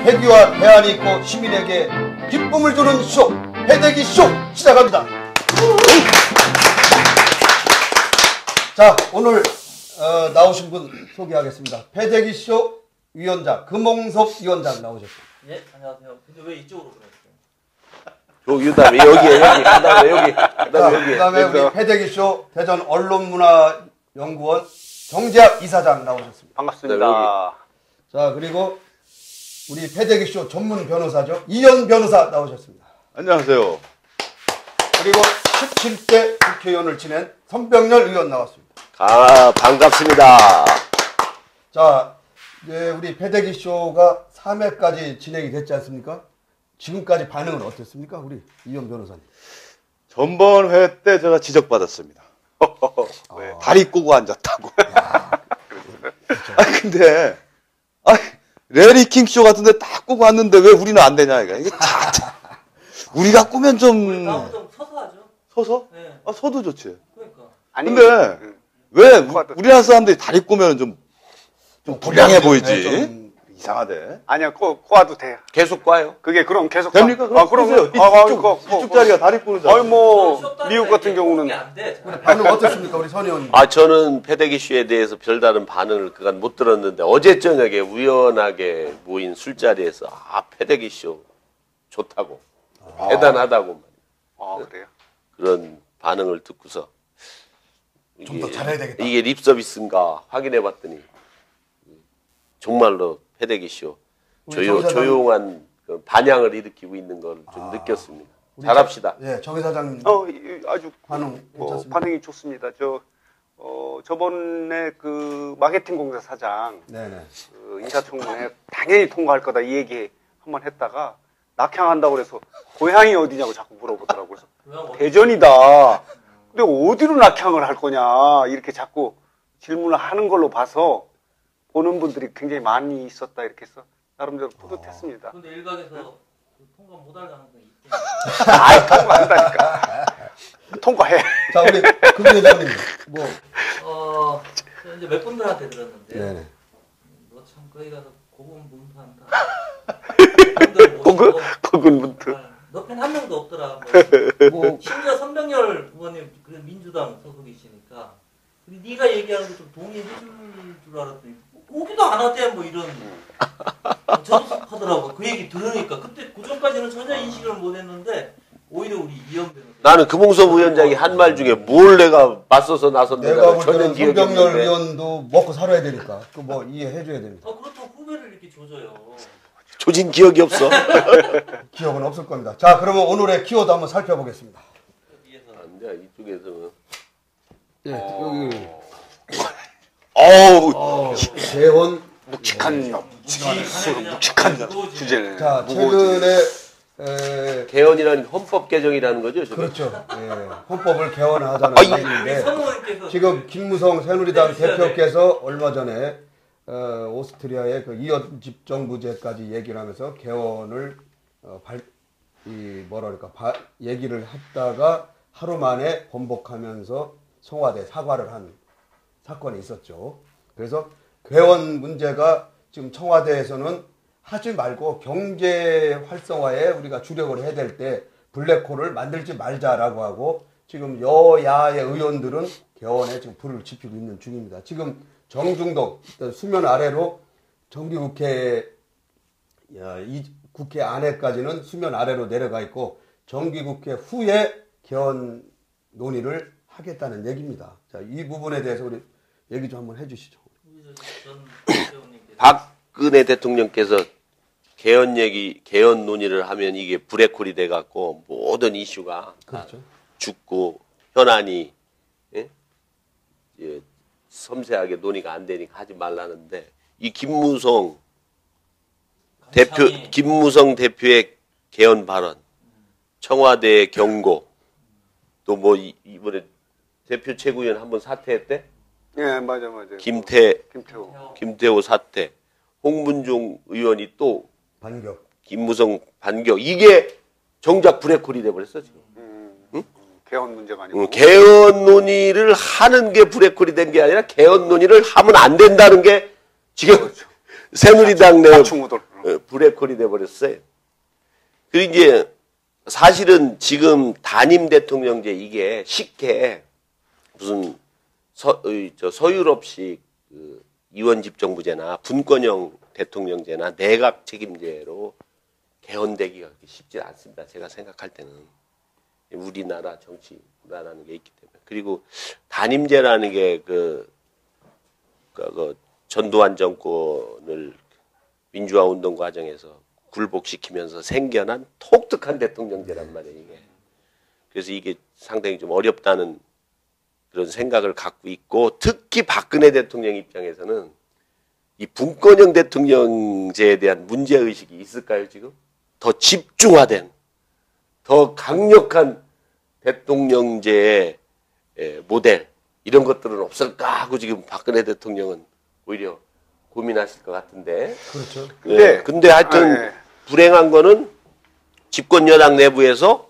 패기와 대안이 있고 시민에게 기쁨을 주는 쇼, 패대기 쇼 시작합니다. 자, 오늘 나오신 분 소개하겠습니다. 패대기 쇼 위원장 금홍섭 위원장 나오셨습니다. 예, 안녕하세요. 근데 왜 이쪽으로 그랬어요? 그다음에 여기, 그다음에 여기, 그다음에 우리 패대기 쇼 대전 언론문화연구원 정재학 이사장 나오셨습니다. 반갑습니다. 자, 그리고 우리 패대기 쇼 전문 변호사죠. 이현 변호사 나오셨습니다. 안녕하세요. 그리고 17대 국회의원을 지낸 선병렬 의원 나왔습니다. 아, 반갑습니다. 자, 이제 우리 패대기 쇼가 3회까지 진행이 됐지 않습니까? 지금까지 반응은 어땠습니까? 우리 이현 변호사님. 전번 회 때 제가 지적받았습니다. 왜? 다리 꼬고 앉았다고. 근데 레리킹 쇼 같은데 딱 꼬고 왔는데 왜 우리는 안 되냐 이게. 우리가 꾸면 좀 다음부터 좀 서서 하죠. 서서? 네. 서도 좋지. 그러니까. 아니, 근데 왜 우리나라 사람들이 다리 꼬면 좀 불량해 보이지? 네, 좀 이상하대. 아니야, 꼬아도 돼. 계속 봐요. 그게 그럼 계속. 됩니까? 그럼. 이쪽 자리가 다리 꼬는 자리. 미국 같은 경우는. 안 돼. 반응 어떻습니까? 우리 선 의원님. 아, 저는 패대기 쇼에 대해서 별다른 반응을 그간 못 들었는데 어제 저녁에 우연하게 모인 술자리에서 패대기 쇼 좋다고 대단하다고 그래요? 그런 반응을 듣고서 좀 더 잘해야 되겠다. 이게 립서비스인가 확인해봤더니 정말로 패대기 쇼 조용한 그 반향을 일으키고 있는 걸 좀 느꼈습니다. 잘합시다. 예, 정 회사장님. 아주 반응 괜찮습니까? 반응이 좋습니다. 저번에 그 마케팅 공사 사장 네네. 그 인사청문회 당연히 통과할 거다 이 얘기 한번 했다가 낙향한다고 그래서 고향이 어디냐고 자꾸 물어보더라고요. 그래서 대전이다. 근데 어디로 낙향을 할 거냐 이렇게 자꾸 질문을 하는 걸로 봐서 보는 분들이 굉장히 많이 있었다 이렇게 해서 나름대로 뿌듯했습니다. 근데 일각에서 통과 못할 가능성이 있대. 통과한다니까. 통과해. 자, 우리 금 회장님. 뭐. 이제 몇 분들한테 들었는데. 네네. 너 참 거기 가서 고군분투한다. 고군분투. 너 편 한 명도 없더라. 심지어 선병렬 의원님 그 민주당 소속이시니까 네가 얘기하는 거 좀 동의해 줄 알았더니 오기도 안 하대 뭐 이런 저속하더라고. 그 얘기 들으니까 그때 그전까지는 전혀 인식을 못했는데 오히려 우리 이현 변호사 나는 금홍섭 위원장이 한 말 중에 뭘 내가 맞서서 나섰는가 내가 볼 전혀 때는 기억이 선병렬 없는데 의원도 먹고 살아야 되니까 그 뭐 이해해줘야 됩니다. 그렇다고 후배를 이렇게 조져요. 조진 기억이 없어. 기억은 없을 겁니다. 자, 그러면 오늘의 키워드 한번 살펴보겠습니다. 안 돼, 이쪽에서. 예, 여기. 재혼 묵직한 주제네. 자, 최근에 개헌이라는 헌법 개정이라는 거죠? 저게? 그렇죠. 예, 헌법을 개헌하자는 얘기인데 성우님께서 지금 김무성 새누리당 대표께서 얼마 전에 오스트리아의 그 이연집 정부제까지 얘기를 하면서 개헌을 얘기를 했다가 하루 만에 번복하면서 청와대 사과를 한 사건이 있었죠. 그래서 개헌 문제가 지금 청와대에서는 하지 말고 경제 활성화에 우리가 주력을 해야 될 때 블랙홀을 만들지 말자라고 하고 지금 여야의 의원들은 개헌에 지금 불을 지피고 있는 중입니다. 지금 정중동 수면 아래로 정기국회 이 국회 안에까지는 수면 아래로 내려가 있고 정기국회 후에 개헌 논의를 하겠다는 얘기입니다. 자, 이 부분에 대해서 우리 얘기 좀 한번 해주시죠. 박근혜 대통령께서 개헌 논의를 하면 이게 브레이크홀이 돼갖고 모든 이슈가 그렇죠. 죽고 현안이 섬세하게 논의가 안 되니까 하지 말라는데 이 김무성 대표의 개헌 발언, 청와대의 경고, 또 뭐 이번에 대표 최고위원 한번 사퇴했대? 예, 맞아. 김태호 사퇴, 홍문종 의원이 또 반격, 김무성 반격. 이게 정작 브레이크홀이 돼버렸어 지금. 응? 개헌 문제가 아니고. 개헌 논의를 하는 게 브레이크홀이 된 게 아니라 개헌 논의를 하면 안 된다는 게 지금 새누리당 내 브레이크홀이 돼버렸어요. 그리고 이제 사실은 지금 단임 대통령제 이게 쉽게 무슨 서유럽식 그 이원집정부제나 분권형 대통령제나 내각 책임제로 개헌되기가 그렇게 쉽지 않습니다. 제가 생각할 때는 우리나라 정치 문화라는 게 있기 때문에. 그리고 단임제라는 게 그 전두환 정권을 민주화 운동 과정에서 굴복시키면서 생겨난 독특한 대통령제란 말이에요, 이게. 그래서 이게 상당히 좀 어렵다는 그런 생각을 갖고 있고, 특히 박근혜 대통령 입장에서는 이 분권형 대통령제에 대한 문제의식이 있을까요, 지금? 더 집중화된, 더 강력한 대통령제의 모델, 이런 것들은 없을까 하고 지금 박근혜 대통령은 오히려 고민하실 것 같은데. 그렇죠. 근데 하여튼 불행한 거는 집권 여당 내부에서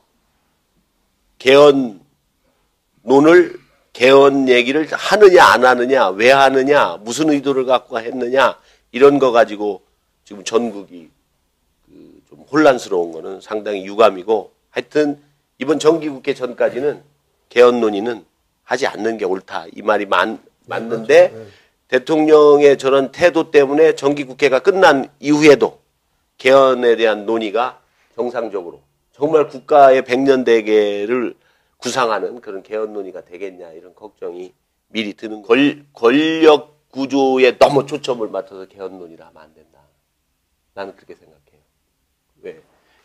개헌 얘기를 하느냐 안 하느냐, 왜 하느냐, 무슨 의도를 갖고 했느냐, 이런 거 가지고 지금 전국이 좀 혼란스러운 거는 상당히 유감이고, 하여튼 이번 정기국회 전까지는 개헌 논의는 하지 않는 게 옳다, 이 말이 맞는데, 그렇죠. 대통령의 저런 태도 때문에 정기국회가 끝난 이후에도 개헌에 대한 논의가 정상적으로 정말 국가의 백년대계를 구상하는 그런 개헌 논의가 되겠냐, 이런 걱정이 미리 드는 거예요. 권력 구조에 너무 초점을 맞춰서 개헌 논의를 하면 안 된다. 나는 그렇게 생각해요. 왜?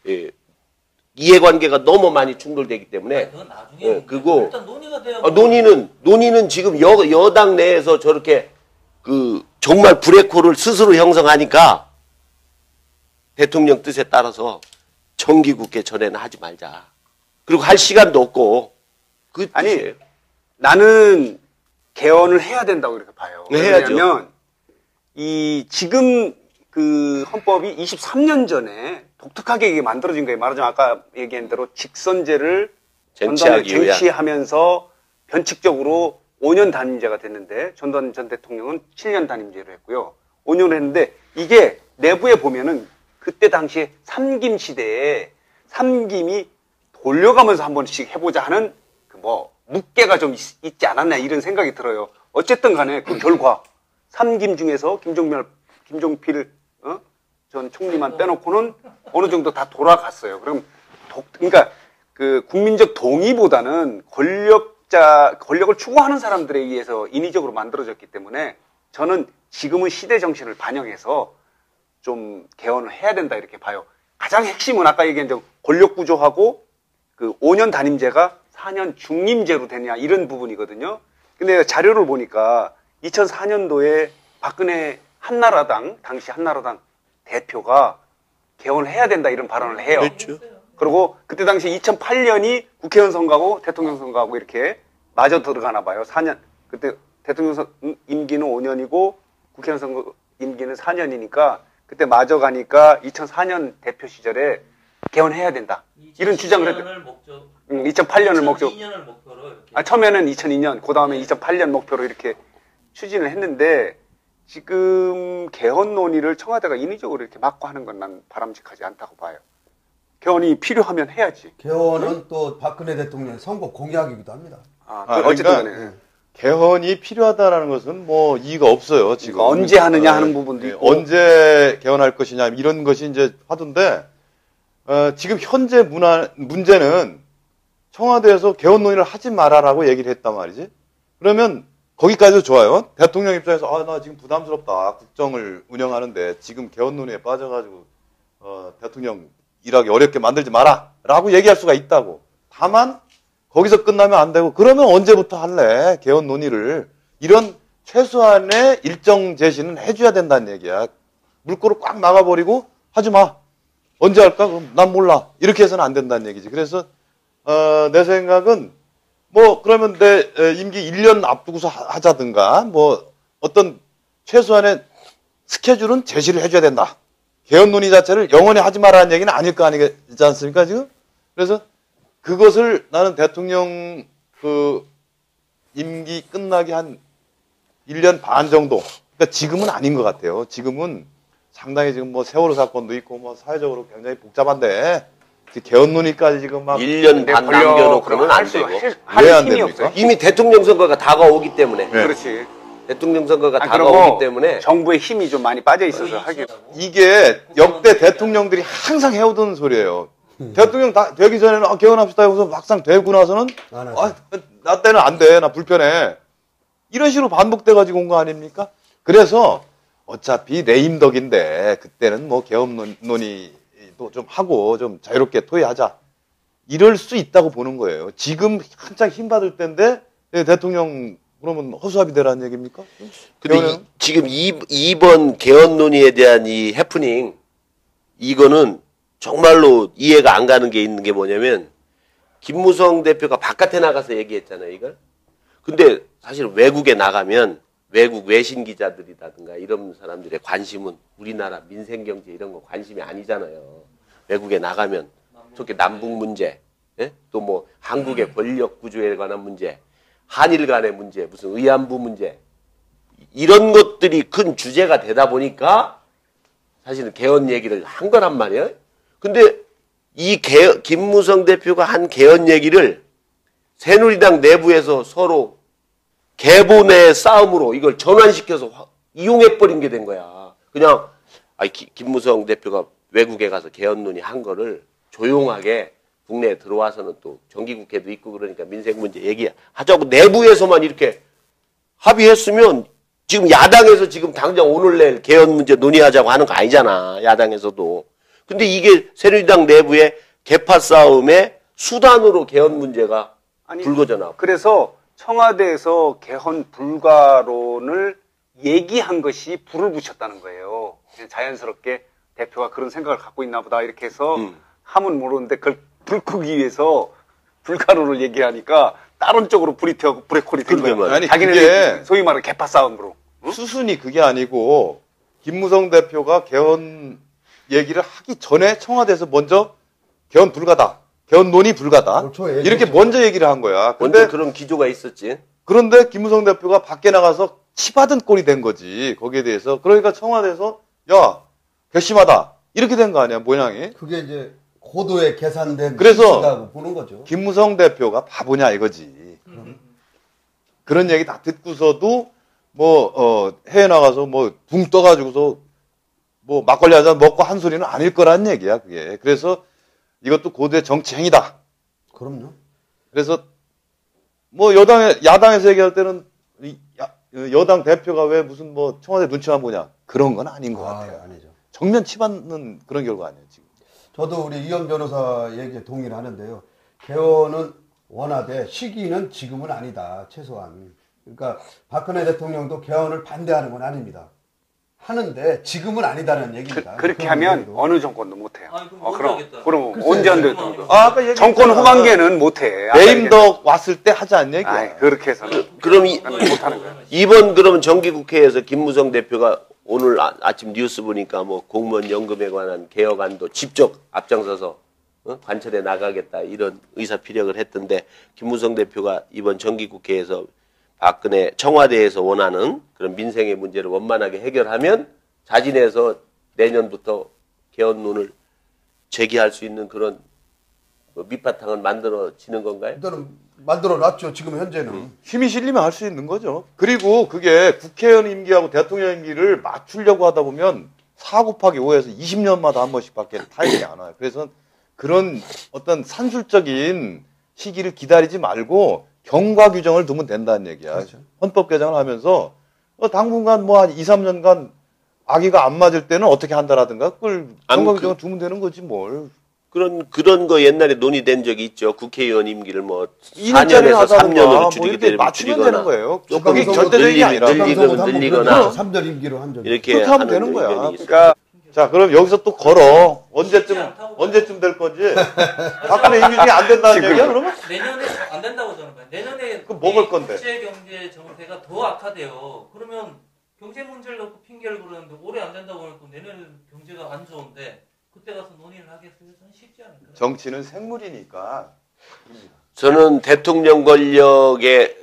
예. 이해관계가 너무 많이 충돌되기 때문에. 그건 나중에. 그거 일단 논의가 돼야. 논의는 지금 여당 내에서 저렇게 정말 브레이크홀을 스스로 형성하니까 대통령 뜻에 따라서 정기국회 전에는 하지 말자. 그리고 할 시간도 없고. 그 뜻이에요. 아니, 나는 개헌을 해야 된다고 이렇게 봐요. 네, 해야죠. 왜냐하면 지금 그 헌법이 23년 전에 독특하게 이게 만들어진 거예요. 말하자면 아까 얘기한 대로 직선제를 쟁취하면서 변칙적으로 5년 단임제가 됐는데, 전두환 전 대통령은 7년 단임제로 했고요. 5년을 했는데, 이게 내부에 보면은 그때 당시에 삼김 시대에 삼김이 돌려가면서 한 번씩 해보자 하는 묵계가 좀 있지 않았나, 이런 생각이 들어요. 어쨌든 간에 그 결과 삼김 중에서 김종필 전 총리만 빼놓고는 어느 정도 다 돌아갔어요. 그러니까 그 국민적 동의보다는 권력을 추구하는 사람들에 의해서 인위적으로 만들어졌기 때문에, 저는 지금은 시대 정신을 반영해서 좀 개헌을 해야 된다, 이렇게 봐요. 가장 핵심은 아까 얘기한 권력 구조하고 그 5년 단임제가 4년 중임제로 되냐, 이런 부분이거든요. 근데 자료를 보니까 2004년도에 박근혜 당시 한나라당 대표가 개헌을 해야 된다, 이런 발언을 해요. 그렇죠. 그리고 그때 당시 2008년이 국회의원 선거하고 대통령 선거하고 이렇게 마저 들어가나 봐요. 4년. 그때 대통령 임기는 5년이고 국회의원 선거 임기는 4년이니까 그때 마저 가니까 2004년 대표 시절에 개헌해야 된다, 이런 주장을 했대요. 2008년을 목적. 2002년을 목표로 이렇게. 처음에는 2002년, 그 다음에 2008년 목표로 이렇게 추진을 했는데, 지금 개헌 논의를 청와대가 인위적으로 이렇게 막고 하는 건 난 바람직하지 않다고 봐요. 개헌이 필요하면 해야지. 개헌은 또 박근혜 대통령 선거 공약이기도 합니다. 어쨌든 간에. 개헌이 필요하다라는 것은 뭐 이의가 없어요, 지금. 그러니까 언제 하느냐 하는 부분도 있고. 언제 개헌할 것이냐, 이런 것이 이제 하던데, 지금 현재 문제는 청와대에서 개헌 논의를 하지 마라라고 얘기를 했단 말이지. 그러면 거기까지도 좋아요. 대통령 입장에서 나 지금 부담스럽다, 국정을 운영하는데 지금 개헌 논의에 빠져가지고 대통령 일하기 어렵게 만들지 마라 라고 얘기할 수가 있다고. 다만 거기서 끝나면 안 되고, 그러면 언제부터 할래, 개헌 논의를. 이런 최소한의 일정 제시는 해줘야 된다는 얘기야. 물꼬를 꽉 막아버리고 하지 마, 언제 할까? 그럼 난 몰라, 이렇게 해서는 안 된다는 얘기지. 그래서 내 생각은 그러면 내 임기 1년 앞두고서 하자든가, 어떤 최소한의 스케줄은 제시를 해줘야 된다. 개헌 논의 자체를 영원히 하지 말라는 얘기는 아닐 거 아니지 않습니까, 지금? 그래서 그것을 나는 대통령 임기 끝나기 한 1년 반 정도, 그러니까 지금은 아닌 것 같아요. 지금은 상당히 지금 뭐 세월호 사건도 있고 뭐 사회적으로 굉장히 복잡한데 개헌 논의까지 지금 막 1년 반 남겨놓고는 안 되고. 왜 안 힘이 됩니까? 없어요. 이미 대통령 선거가 다가오기 때문에. 네. 그렇지. 대통령 선거가 그리고 다가오기 때문에. 정부의 힘이 좀 많이 빠져 있어서 하긴. 이게 역대 대통령들이 항상 해오던 소리예요. 대통령 되기 전에는 개헌합시다 하고서 막상 되고 나서는 안 하죠. 나 때는 안 돼. 나 불편해. 이런 식으로 반복돼가지고 온 거 아닙니까? 그래서 어차피 레임덕인데 그때는 뭐 개헌 논의도 좀 하고 좀 자유롭게 토의하자. 이럴 수 있다고 보는 거예요. 지금 한창 힘받을 때인데 대통령 그러면 허수아비 되라는 얘기입니까? 근데 지금 이번 개헌 논의에 대한 이 해프닝 이거는 정말로 이해가 안 가는 게 있는 게 뭐냐면 김무성 대표가 바깥에 나가서 얘기했잖아요, 이걸. 근데 사실 외국에 나가면 외국 외신 기자들이라든가 이런 사람들의 관심은 우리나라 민생 경제 이런 거 관심이 아니잖아요. 외국에 나가면 특히 남북 문제, 예? 또 뭐 한국의 권력 구조에 관한 문제, 한일 간의 문제, 무슨 의안부 문제 이런 것들이 큰 주제가 되다 보니까 사실은 개헌 얘기를 한 거란 말이에요. 근데 이 김무성 대표가 한 개헌 얘기를 새누리당 내부에서 서로 계보의 싸움으로 이걸 전환시켜서 이용해버린 게 된 거야. 그냥 김무성 대표가 외국에 가서 개헌 논의한 거를 조용하게 국내에 들어와서는 또 정기국회도 있고 그러니까 민생 문제 얘기하자고 내부에서만 이렇게 합의했으면 지금 야당에서 지금 당장 오늘 내일 개헌 문제 논의하자고 하는 거 아니잖아. 야당에서도. 근데 이게 새누리당 내부의 계파 싸움의 수단으로 개헌 문제가 불거져나고. 그래서 청와대에서 개헌 불가론을 얘기한 것이 불을 붙였다는 거예요. 그냥 자연스럽게 대표가 그런 생각을 갖고 있나 보다 이렇게 해서 하면 모르는데 그걸 불 끄기 위해서 불가론을 얘기하니까 다른 쪽으로 불이 튀어고 브레이크콜이 된 거예요. 아니, 자기네들 소위 말하는 개파 싸움으로. 수순이 그게 아니고 김무성 대표가 개헌 얘기를 하기 전에 청와대에서 먼저 개헌 불가다. 개헌 논의 불가다. 그렇죠. 이렇게 먼저 얘기를 한 거야. 먼저 근데 그런 기조가 있었지. 그런데 김무성 대표가 밖에 나가서 치받은 꼴이 된 거지. 거기에 대해서. 그러니까 청와대에서 야, 괘씸하다. 이렇게 된 거 아니야, 모양이. 그게 이제 고도의 계산된 그래서 실수다고 보는 거죠. 김무성 대표가 바보냐 이거지. 그런 얘기 다 듣고서도 해외 나가서 붕 떠가지고서 막걸리 한 잔 먹고 한 소리는 아닐 거란 얘기야, 그게. 그래서 이것도 고도의 정치 행위다. 그럼요. 그래서 야당에서 얘기할 때는 여당 대표가 왜 무슨 청와대 눈치만 보냐. 그런 건 아닌 것 같아요. 아니죠. 정면 치받는 그런 결과 아니에요, 지금. 저도 우리 이현 변호사 얘기에 동의를 하는데요. 개헌은 원하되 시기는 지금은 아니다. 최소한. 그러니까 박근혜 대통령도 개헌을 반대하는 건 아닙니다. 하는데 지금은 아니다는 얘기입니다. 그렇게 하면 어느 정권도 못해요. 그럼 글쎄요. 언제 안 됐던 아까 얘기했잖아. 정권 후반기에는 못해. 레임덕 왔을 때 하자는 얘기야. 아이, 그렇게 해서는 그럼 못하는 거야. 이번 그러면 정기국회에서 김무성 대표가 오늘 아침 뉴스 보니까 공무원 연금에 관한 개혁안도 직접 앞장서서 관철에 나가겠다 이런 의사피력을 했던데 김무성 대표가 이번 정기국회에서 박근혜 청와대에서 원하는 그런 민생의 문제를 원만하게 해결하면 자진해서 내년부터 개헌론을 제기할 수 있는 그런 밑바탕은 만들어지는 건가요? 일단은 만들어놨죠. 지금 현재는. 힘이 실리면 할 수 있는 거죠. 그리고 그게 국회의원 임기하고 대통령 임기를 맞추려고 하다 보면 4 곱하기 5에서 20년마다 한 번씩 밖에 타임이 안 와요. 그래서 그런 어떤 산술적인 시기를 기다리지 말고 경과 규정을 두면 된다는 얘기야. 그렇죠. 헌법 개정을 하면서 당분간 한 2, 3년간 아기가 안 맞을 때는 어떻게 한다라든가 그걸 경과 규정을 두면 되는 거지 뭘. 그런 거 옛날에 논의된 적이 있죠. 국회의원 임기를 2년짜리 4년에서 하다가 3년으로 줄이게 되면 맞추면 되는 거예요. 조금 그게 절대적인 게 아니라. 늘리거나 3절 임기로 한 적이 이렇게 그렇게 하면 하는 되는 거야. 의견이 있어요. 그러니까 자, 그럼 여기서 또 걸어. 언제쯤 될 건지. 박근혜 임기 중에 안 된다는 얘기야, 그러면? 내년에 안 된다고 저는 봐요. 내년에 그럼 먹을 건데. 국제 경제 정세가 더 악화돼요. 그러면 경제 문제를 놓고 핑계를 부르는데 올해 안 된다고 하면 또 내년에 경제가 안 좋은데 그때 가서 논의를 하겠어요? 저는 쉽지 않을 거예요. 정치는 생물이니까. 저는 대통령 권력의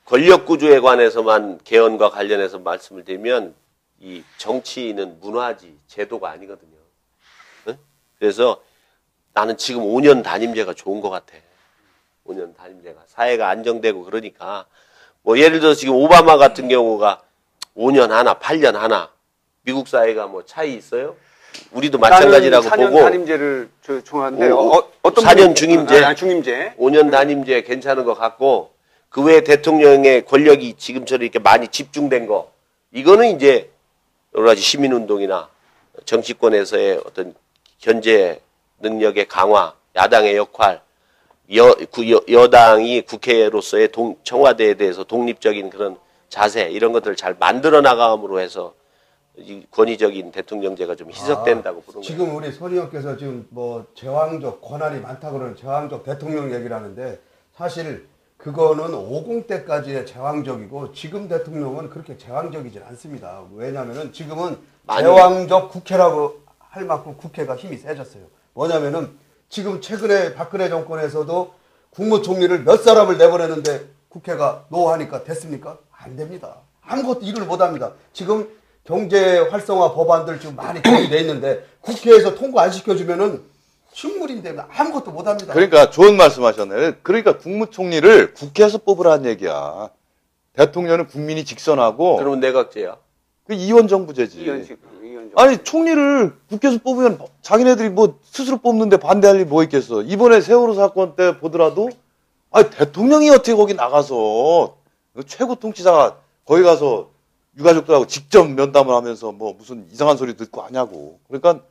권력 구조에 관해서만 개헌과 관련해서 말씀을 드리면 이 정치는 문화지 제도가 아니거든요. 응? 그래서 나는 지금 5년 단임제가 좋은 것 같아. 5년 단임제가 사회가 안정되고 그러니까 뭐 예를 들어서 지금 오바마 같은 경우가 5년 하나, 8년 하나 미국 사회가 뭐 차이 있어요? 우리도 마찬가지라고 4년 보고 단임제를 좋아하는데 어떤 4년 중임제, 중임제 5년 단임제 괜찮은 것 같고 그 외에 대통령의 권력이 지금처럼 이렇게 많이 집중된 거 이거는 이제 여러 가지 시민운동이나 정치권에서의 어떤 견제 능력의 강화, 야당의 역할, 여당이 국회로서의 청와대에 대해서 독립적인 그런 자세 이런 것들을 잘 만들어 나감으로 해서 이 권위적인 대통령제가 좀 희석된다고 보는 거예요. 지금 우리 선 의원께서 지금 뭐 제왕적 권한이 많다고 그러는 제왕적 대통령 얘기를 하는데 사실 그거는 50 때까지의 제왕적이고 지금 대통령은 그렇게 제왕적이진 않습니다. 왜냐하면은 지금은 제왕적 국회라고 할 만큼 국회가 힘이 세졌어요. 뭐냐면은 지금 최근에 박근혜 정권에서도 국무총리를 몇 사람을 내보내는데 국회가 노하니까 됐습니까? 안 됩니다. 아무것도 일을 못 합니다. 지금 경제 활성화 법안들 지금 많이 준비되어 있는데 국회에서 통과 안 시켜주면은 식물인데 아무것도 못 합니다. 그러니까 좋은 말씀 하셨네요. 그러니까 국무총리를 국회에서 뽑으라는 얘기야. 대통령은 국민이 직선하고. 그러면 내각제야. 그 이원정부제지. 아니, 총리를 국회에서 뽑으면 자기네들이 뭐 스스로 뽑는데 반대할 일이 뭐 있겠어. 이번에 세월호 사건 때 보더라도, 아니, 대통령이 어떻게 거기 나가서, 최고 통치자가 거기 가서 유가족들하고 직접 면담을 하면서 뭐 무슨 이상한 소리 듣고 하냐고. 그러니까,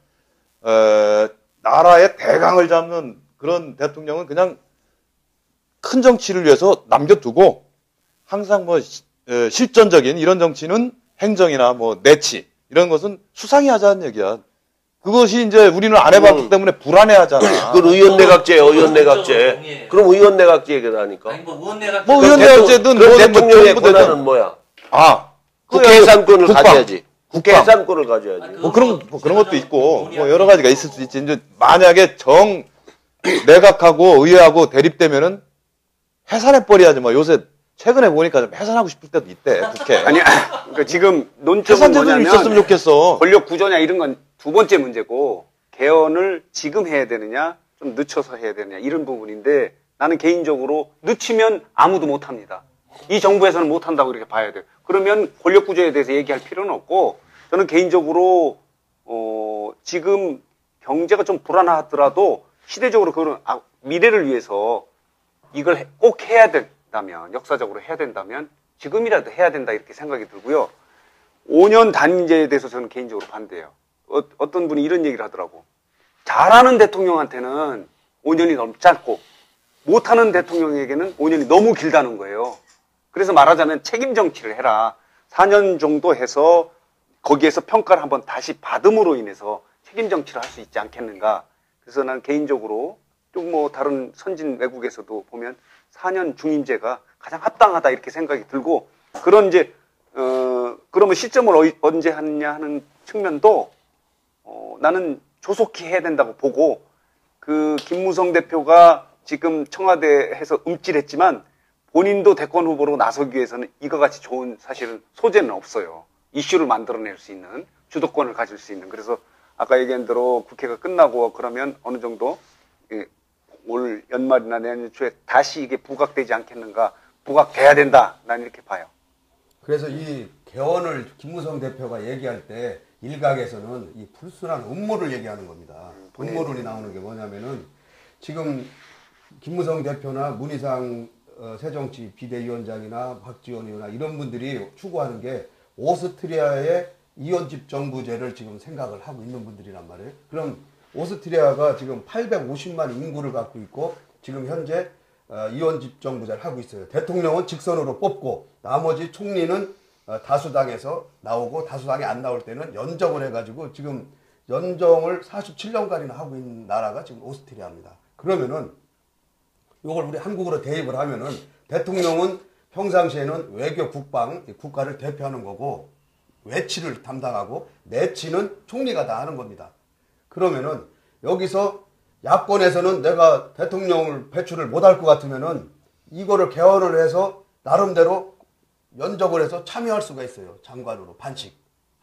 나라의 대강을 잡는 그런 대통령은 그냥 큰 정치를 위해서 남겨두고 항상 뭐 실전적인 이런 정치는 행정이나 뭐 내치 이런 것은 수상히 하자는 얘기야. 그것이 이제 우리는 안 해봤기 때문에 불안해하잖아. 그건 의원내각제예요, 의원내각제. 그럼 의원내각제 얘기라니까. 아니 뭐 의원내각 뭐 의원내각제든 그럼 뭐든 대통령의 뭐 권한은 뭐야? 국회 그 예산권을 국방. 가져야지. 국회 국방. 예산권을 가져야지. 뭐 그런 것도 있고 뭐 여러 가지가 있을 수 있지. 이제 만약에 내각하고 의회하고 대립되면은 해산해 버려야지. 뭐 요새 최근에 보니까 좀 해산하고 싶을 때도 있대 국회. 아니 그러니까 지금 논점은 해산제도 뭐냐면 있었으면 좋겠어. 권력 구조냐 이런 건 두 번째 문제고 개헌을 지금 해야 되느냐 좀 늦춰서 해야 되느냐 이런 부분인데 나는 개인적으로 늦추면 아무도 못합니다. 이 정부에서는 못한다고 이렇게 봐야 돼요. 그러면 권력 구조에 대해서 얘기할 필요는 없고 저는 개인적으로 지금 경제가 좀 불안하더라도 시대적으로 그런 미래를 위해서 이걸 꼭 해야 된다면 역사적으로 해야 된다면 지금이라도 해야 된다 이렇게 생각이 들고요. 5년 단임제에 대해서 저는 개인적으로 반대해요. 어떤 분이 이런 얘기를 하더라고. 잘하는 대통령한테는 5년이 너무 짧고 못하는 대통령에게는 5년이 너무 길다는 거예요. 그래서 말하자면 책임 정치를 해라. 4년 정도 해서 거기에서 평가를 한번 다시 받음으로 인해서 책임 정치를 할 수 있지 않겠는가. 그래서 난 개인적으로 좀 뭐 다른 선진 외국에서도 보면 4년 중임제가 가장 합당하다 이렇게 생각이 들고 그런 이제 그러면 시점을 언제 하느냐 하는 측면도 나는 조속히 해야 된다고 보고 그 김무성 대표가 지금 청와대에서 움찔했지만 본인도 대권 후보로 나서기 위해서는 이거 같이 좋은 사실은 소재는 없어요. 이슈를 만들어낼 수 있는 주도권을 가질 수 있는 그래서 아까 얘기한 대로 국회가 끝나고 그러면 어느 정도 올 연말이나 내년 초에 다시 이게 부각되지 않겠는가 부각돼야 된다 난 이렇게 봐요. 그래서 이 개헌을 김무성 대표가 얘기할 때 일각에서는 이 불순한 음모를 얘기하는 겁니다. 음모론이 나오는 게 뭐냐면은 지금 김무성 대표나 문희상 새정치 비대위원장이나 박지원 의원이나 이런 분들이 추구하는 게 오스트리아의 이원집 정부제를 지금 생각을 하고 있는 분들이란 말이에요. 그럼 오스트리아가 지금 850만 인구를 갖고 있고 지금 현재 이원집 정부제를 하고 있어요. 대통령은 직선으로 뽑고 나머지 총리는 다수당에서 나오고 다수당이 안 나올 때는 연정을 해가지고 지금 연정을 47년간이나 하고 있는 나라가 지금 오스트리아입니다. 그러면은 이걸 우리 한국으로 대입을 하면은 대통령은 평상시에는 외교 국방 국가를 대표하는 거고 외치를 담당하고 내치는 총리가 다 하는 겁니다. 그러면은 여기서 야권에서는 내가 대통령을 배출을 못할 것 같으면은 이거를 개헌을 해서 나름대로 연적을 해서 참여할 수가 있어요. 장관으로 반씩.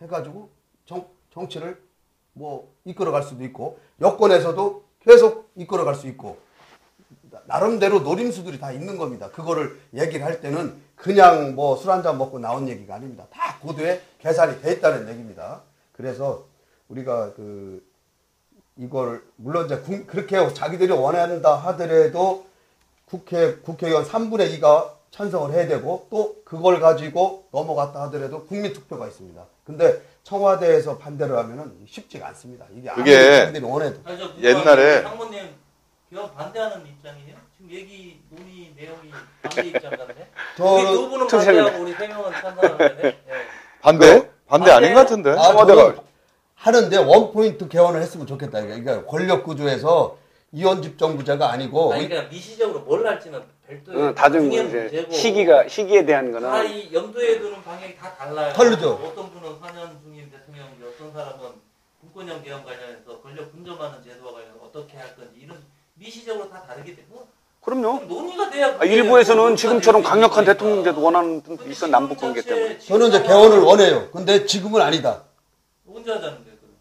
해가지고 정치를 뭐 이끌어갈 수도 있고 여권에서도 계속 이끌어갈 수 있고 나름대로 노림수들이 다 있는 겁니다. 그거를 얘기를 할 때는 그냥 뭐 술 한잔 먹고 나온 얘기가 아닙니다. 다 고도에 계산이 돼 있다는 얘기입니다. 그래서 우리가 이걸 물론 이제 그렇게 자기들이 원한다 하더라도 국회의원 3분의 2가 찬성을 해야 되고 또 그걸 가지고 넘어갔다 하더라도 국민투표가 있습니다. 근데 청와대에서 반대를 하면은 쉽지가 않습니다. 이게 그게 자기들이 원해도. 옛날에 상무님 개헌 반대하는 입장이에요? 지금 얘기 논의 내용이 반대 입장 같네. 우리 두 분은 반대하고 우리 세 명은 찬성하는데. 반대 아닌 것 같은데. 청와대가 하는데 원포인트 개헌을 했으면 좋겠다. 그러니까 권력 구조에서 이원집정부제가 아니고. 그러니까 미시적으로 뭘 할지는 별도의 다른 이제 시기에 대한 거는 다 이 염두에 두는 방향이 다 달라요. 다르죠. 어떤 분은 4년 중임 대통령인데 어떤 사람은 분권형 개헌 관련해서 권력 분점하는 제도와 관련해서 어떻게 할 건지 이런 미시적으로 다 다르게 되고. 그럼요. 논의가 돼야. 일부에서는 지금처럼 강력한 대통령제도 원하는 분도 있어 남북 관계 때문에. 저는 이제 개헌을 원해요. 근데 지금은 아니다. 언제 하자는데 그럼?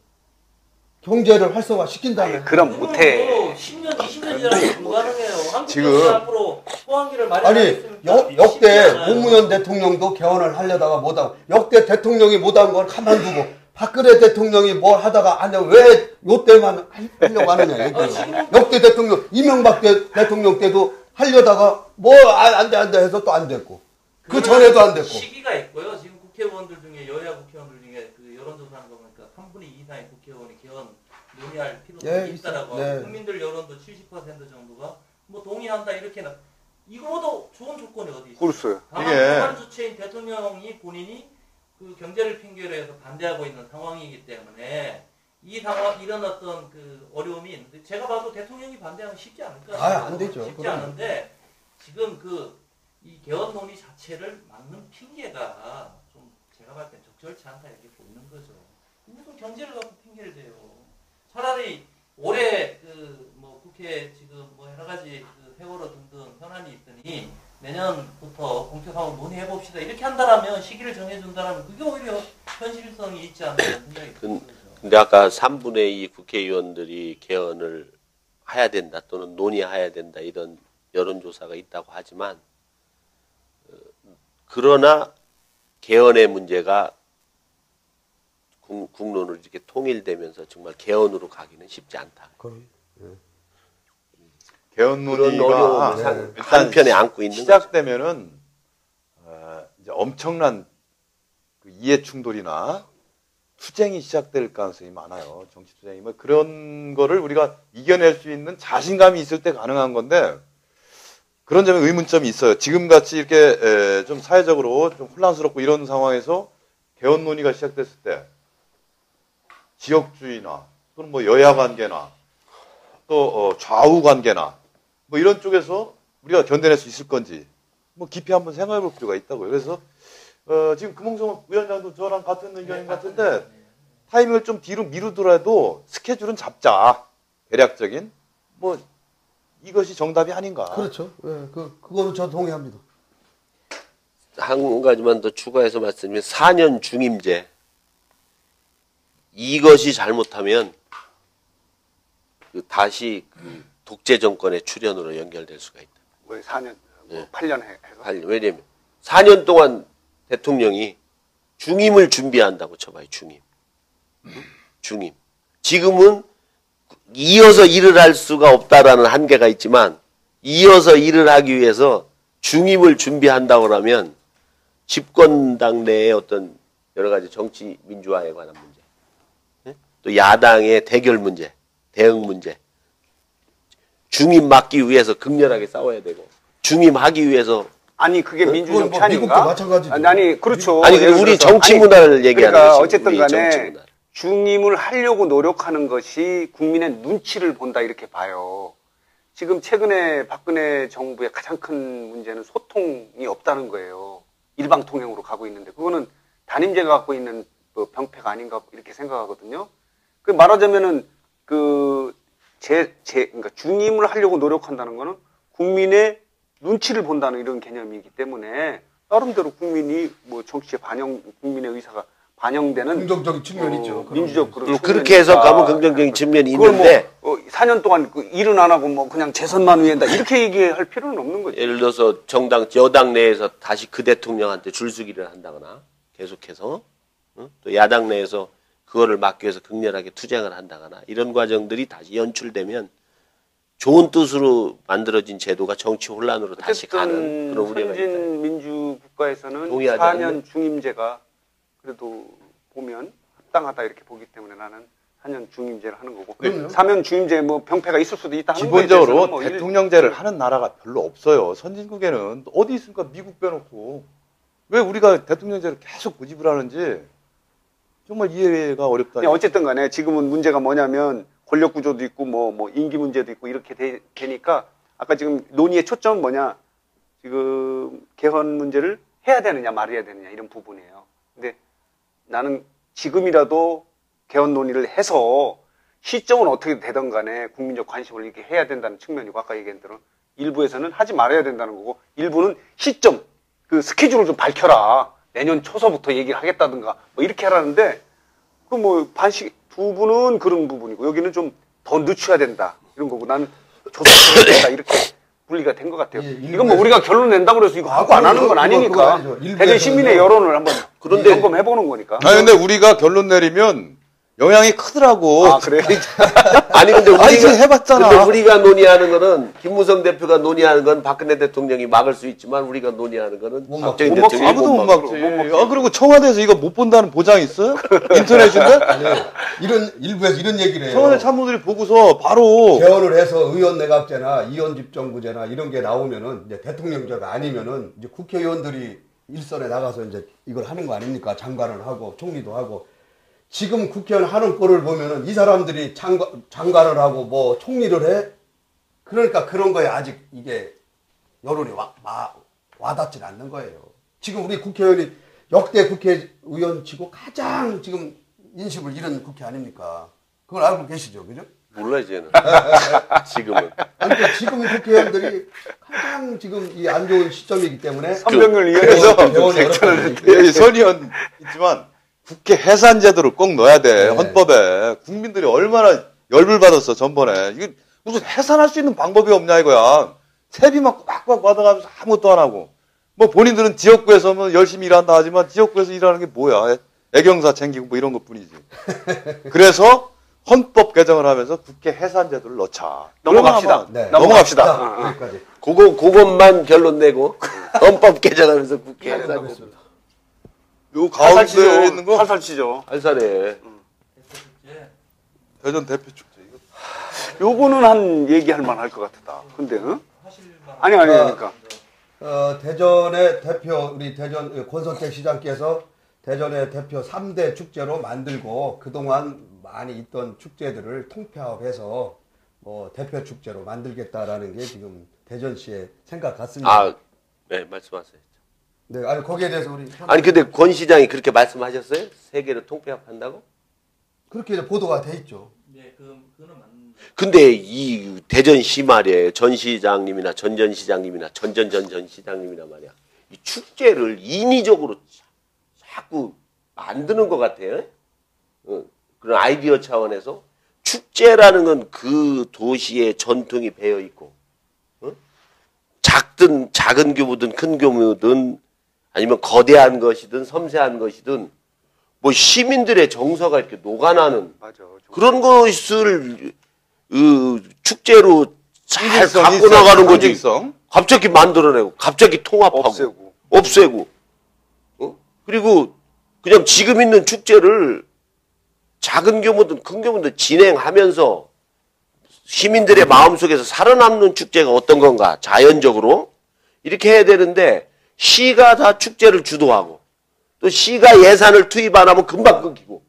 경제를 활성화 시킨다면. 그럼 못해. 10년, 20년 지나면 불가능해요. 한국 지금 경제 앞으로 포항기를 아니 마련했으면 역대 노무현 대통령도 개헌을 하려다가 못하고 역대 대통령이 못한 걸 가만두고 박근혜 대통령이 뭘 하다가 아니 왜 요때만 하려고 하느냐 얘기예요. 역대 대통령 이명박 대통령 때도 하려다가 뭐 안 돼 해서 또 안 됐고 그 전에도 안 됐고. 시기가 있고요. 지금 국회의원들 중에 여야 국회의원들 중에 그 여론조사하는 거 보니까 3분의 2 이상의 국회의원이 개헌 논의할 필요성이 있다라고 하고 국민들 여론도 70% 정도가 뭐 동의한다 이렇게는 이거보다 좋은 조건이 어디 있어요? 그렇어요. 다만 주관 주체인 대통령이 본인이 그 경제를 핑계로 해서 반대하고 있는 상황이기 때문에 이 상황 이런 어떤 그 어려움이 있는데 제가 봐도 대통령이 반대하면 쉽지 않을까? 안 되죠. 쉽지 그럼. 않은데 지금 이 개헌 논의 자체를 막는 핑계가 좀 제가 봤을 때 적절치 않다 이렇게 보이는 거죠. 무슨 경제를 갖고 핑계를 대요. 차라리 올해 뭐 국회 지금 뭐 여러 가지 세월호 등등 현안이 있으니 내년부터 본격적으로 논의해 봅시다. 이렇게 한다라면 시기를 정해준다라면 그게 오히려 현실성이 있지 않나 생각이 듭니다. 근데 아까 3분의 2 국회의원들이 개헌을 해야 된다 또는 논의해야 된다 이런 여론조사가 있다고 하지만 그러나 개헌의 문제가 국론으로 이렇게 통일되면서 정말 개헌으로 가기는 쉽지 않다. 개헌 그런 논의가 어려움을 한편에 안고 있는 시작되면은 이제 엄청난 그 이해 충돌이나 투쟁이 시작될 가능성이 많아요. 정치 투쟁이 뭐 그런 거를 우리가 이겨낼 수 있는 자신감이 있을 때 가능한 건데 그런 점에 의문점이 있어요. 지금 같이 이렇게 좀 사회적으로 좀 혼란스럽고 이런 상황에서 개헌 논의가 시작됐을 때 지역주의나 또는 뭐 여야 관계나 또 좌우 관계나 뭐 이런 쪽에서 우리가 견뎌낼 수 있을 건지 뭐 깊이 한번 생각해 볼 필요가 있다고요. 그래서 지금 금홍성 위원장도 저랑 같은 의견인 것 같은데 타이밍을 좀 뒤로 미루더라도 스케줄은 잡자. 대략적인 뭐 이것이 정답이 아닌가. 그렇죠. 예, 그거는 저 동의합니다. 한 가지만 더 추가해서 말씀드리면 4년 중임제 이것이 잘못하면 다시 독재 정권의 출현으로 연결될 수가 있다. 뭐 4년, 뭐 8년 해서. 왜냐면 4년 동안 대통령이 중임을 준비한다고 쳐봐요. 중임. 지금은 이어서 일을 할 수가 없다라는 한계가 있지만 이어서 일을 하기 위해서 중임을 준비한다고 하면 집권당 내의 어떤 여러 가지 정치 민주화에 관한 문제, 또 야당의 대결 문제, 대응 문제, 중임 맡기 위해서 극렬하게 싸워야 되고 중임하기 위해서 아니 그게 민주적 미국도 찬인가? 마찬가지죠. 아니 그렇죠. 아니 우리 정치 문화를 얘기하는 그러니까 거지. 어쨌든 우리 간에 정치 문화. 중임을 하려고 노력하는 것이 국민의 눈치를 본다 이렇게 봐요. 지금 최근에 박근혜 정부의 가장 큰 문제는 소통이 없다는 거예요. 일방통행으로 가고 있는데 그거는 단임제가 갖고 있는 뭐 병폐가 아닌가 이렇게 생각하거든요. 그 말하자면은 그러니까 중임을 하려고 노력한다는 거는 국민의 눈치를 본다는 이런 개념이기 때문에 나름대로 국민이 뭐 정치에 국민의 의사가 반영되는 긍정적인 측면이 있죠. 민주적 그런 그렇게 해석하면 긍정적인 측면이 그걸 있는데 뭐 4년 동안 그 일은 안 하고 뭐 그냥 재선만 위한다 이렇게 얘기할 필요는 없는 거죠. 예를 들어서 정당 여당 내에서 다시 그 대통령한테 줄서기를 한다거나 계속해서 또 야당 내에서 그거를 막기 위해서 극렬하게 투쟁을 한다거나 이런 과정들이 다시 연출되면 좋은 뜻으로 만들어진 제도가 정치 혼란으로 다시 가는 그런 우려가 있다. 선진 민주 국가에서는 동의하지 4년 않는? 중임제가 그래도 보면 합당하다 이렇게 보기 때문에 나는 4년 중임제를 하는 거고. 그럼요. 4년 중임제 뭐 병폐가 있을 수도 있다 하는 기본적으로 거에 대해서는 뭐 대통령제를 하는 나라가 별로 없어요. 선진국에는 어디 있습니까? 미국 빼놓고. 왜 우리가 대통령제를 계속 고집을 하는지 정말 이해가 어렵다. 근데 어쨌든 간에 지금은 문제가 뭐냐면 권력 구조도 있고 뭐 임기 문제도 있고 이렇게 되니까 아까 지금 논의의 초점은 뭐냐 지금 개헌 문제를 해야 되느냐 말아야 되느냐 이런 부분이에요. 근데 나는 지금이라도 개헌 논의를 해서 시점은 어떻게 되든 간에 국민적 관심을 이렇게 해야 된다는 측면이고 아까 얘기한 대로 일부에서는 하지 말아야 된다는 거고 일부는 시점 그 스케줄을 좀 밝혀라. 내년 초서부터 얘기를 하겠다든가 뭐 이렇게 하라는데 그 뭐 반씩 두 분은 그런 부분이고 여기는 좀 더 늦춰야 된다 이런 거고 나는 조속해야 된다 이렇게 분리가 된 것 같아요. 예, 이건 뭐 우리가 결론 낸다고 해서 이거 하고 안 하는 건 그건 아니니까 아니죠. 일부에서는 대전 시민의 여론을 한번 그런데- 점검해보는 거니까. 아니 근데 우리가 결론 내리면 영향이 크더라고. 아 그래? 아니 근데 우리가 아니, 지금 해봤잖아. 근데 우리가 논의하는 거는 김무성 대표가 논의하는 건 박근혜 대통령이 막을 수 있지만 우리가 논의하는 거는 못 박정희 못 막지. 대통령이 아무도 못 막을 막지. 못 막지. 아, 그리고 청와대에서 이거 못 본다는 보장 있어요? 인터넷인데? 아니, 이런 일부에서 이런 얘기를 해요. 청와대 참모들이 보고서 바로 개헌을 해서 의원 내각제나 이원 집정부제나 이런 게 나오면은 이제 대통령제가 아니면은 이제 국회의원들이 일선에 나가서 이제 이걸 하는 거 아닙니까? 장관을 하고 총리도 하고 지금 국회의원 하는 꼴을 보면은 이 사람들이 장관을 하고 뭐 총리를 해? 그러니까 그런 거에 아직 이게 여론이 와닿질 않는 거예요. 지금 우리 국회의원이 역대 국회의원 치고 가장 지금 인심을 잃은 국회 아닙니까? 그걸 알고 계시죠, 그죠? 몰라요 쟤는 지금은 그러니까 지금 국회의원들이 가장 지금 이 안 좋은 시점이기 때문에 선병을 그래서 이용해서 개헌이 어렵다는 여기 선의원 있지만 국회 해산 제도를 꼭 넣어야 돼. 네. 헌법에. 국민들이 얼마나 열불 받았어, 전번에. 이게 무슨 해산할 수 있는 방법이 없냐 이거야. 세비만 꼬박꼬박 받아가면서 아무것도 안 하고. 뭐 본인들은 지역구에서 뭐 열심히 일한다 하지만 지역구에서 일하는 게 뭐야. 애경사 챙기고 뭐 이런 것 뿐이지. 그래서 헌법 개정을 하면서 국회 해산 제도를 넣자. 넘어갑시다. 네. 넘어갑시다. 자, 여기까지. 그것만 결론 내고 헌법 개정하면서 국회 해산 하겠습니다. 요 살살 가운데 치죠. 있는 거 살살 치죠. 알살해 축제. 대전 대표 축제. 이거. 요거는 한 얘기할 만할 것 같다. 근데 응? 하실 만 아니 그러니까 대전의 대표 우리 대전 권선택 시장께서 대전의 대표 3대 축제로 만들고 그동안 많이 있던 축제들을 통폐합해서 뭐 대표 축제로 만들겠다라는 게 지금 대전시의 생각 같습니다. 네 말씀하세요. 네, 아니 거기에 대해서 우리 아니 근데 권 시장이 그렇게 말씀하셨어요? 세 개를 통폐합한다고? 그렇게 이제 보도가 돼 있죠. 네, 그거는 맞는. 근데 이 대전시 말이에요. 전 시장님이나 전전 시장님이나 전전 시장님이나 말이야. 이 축제를 인위적으로 자꾸 만드는 것 같아요. 그런 아이디어 차원에서 축제라는 건 그 도시의 전통이 배어 있고, 작은 규모든 큰 규모든 아니면 거대한 것이든 섬세한 것이든 뭐 시민들의 정서가 이렇게 녹아나는 맞아. 그런 것을 축제로 잘 상징성이 갖고 있어요. 나가는 거지. 상징성. 갑자기 만들어내고 갑자기 통합하고 없애고 그리고 그냥 지금 있는 축제를 작은 규모든 큰 규모든 진행하면서 시민들의 마음속에서 살아남는 축제가 어떤 건가 자연적으로 이렇게 해야 되는데 시가 다 축제를 주도하고 또 시가 예산을 투입 안 하면 금방 끊기고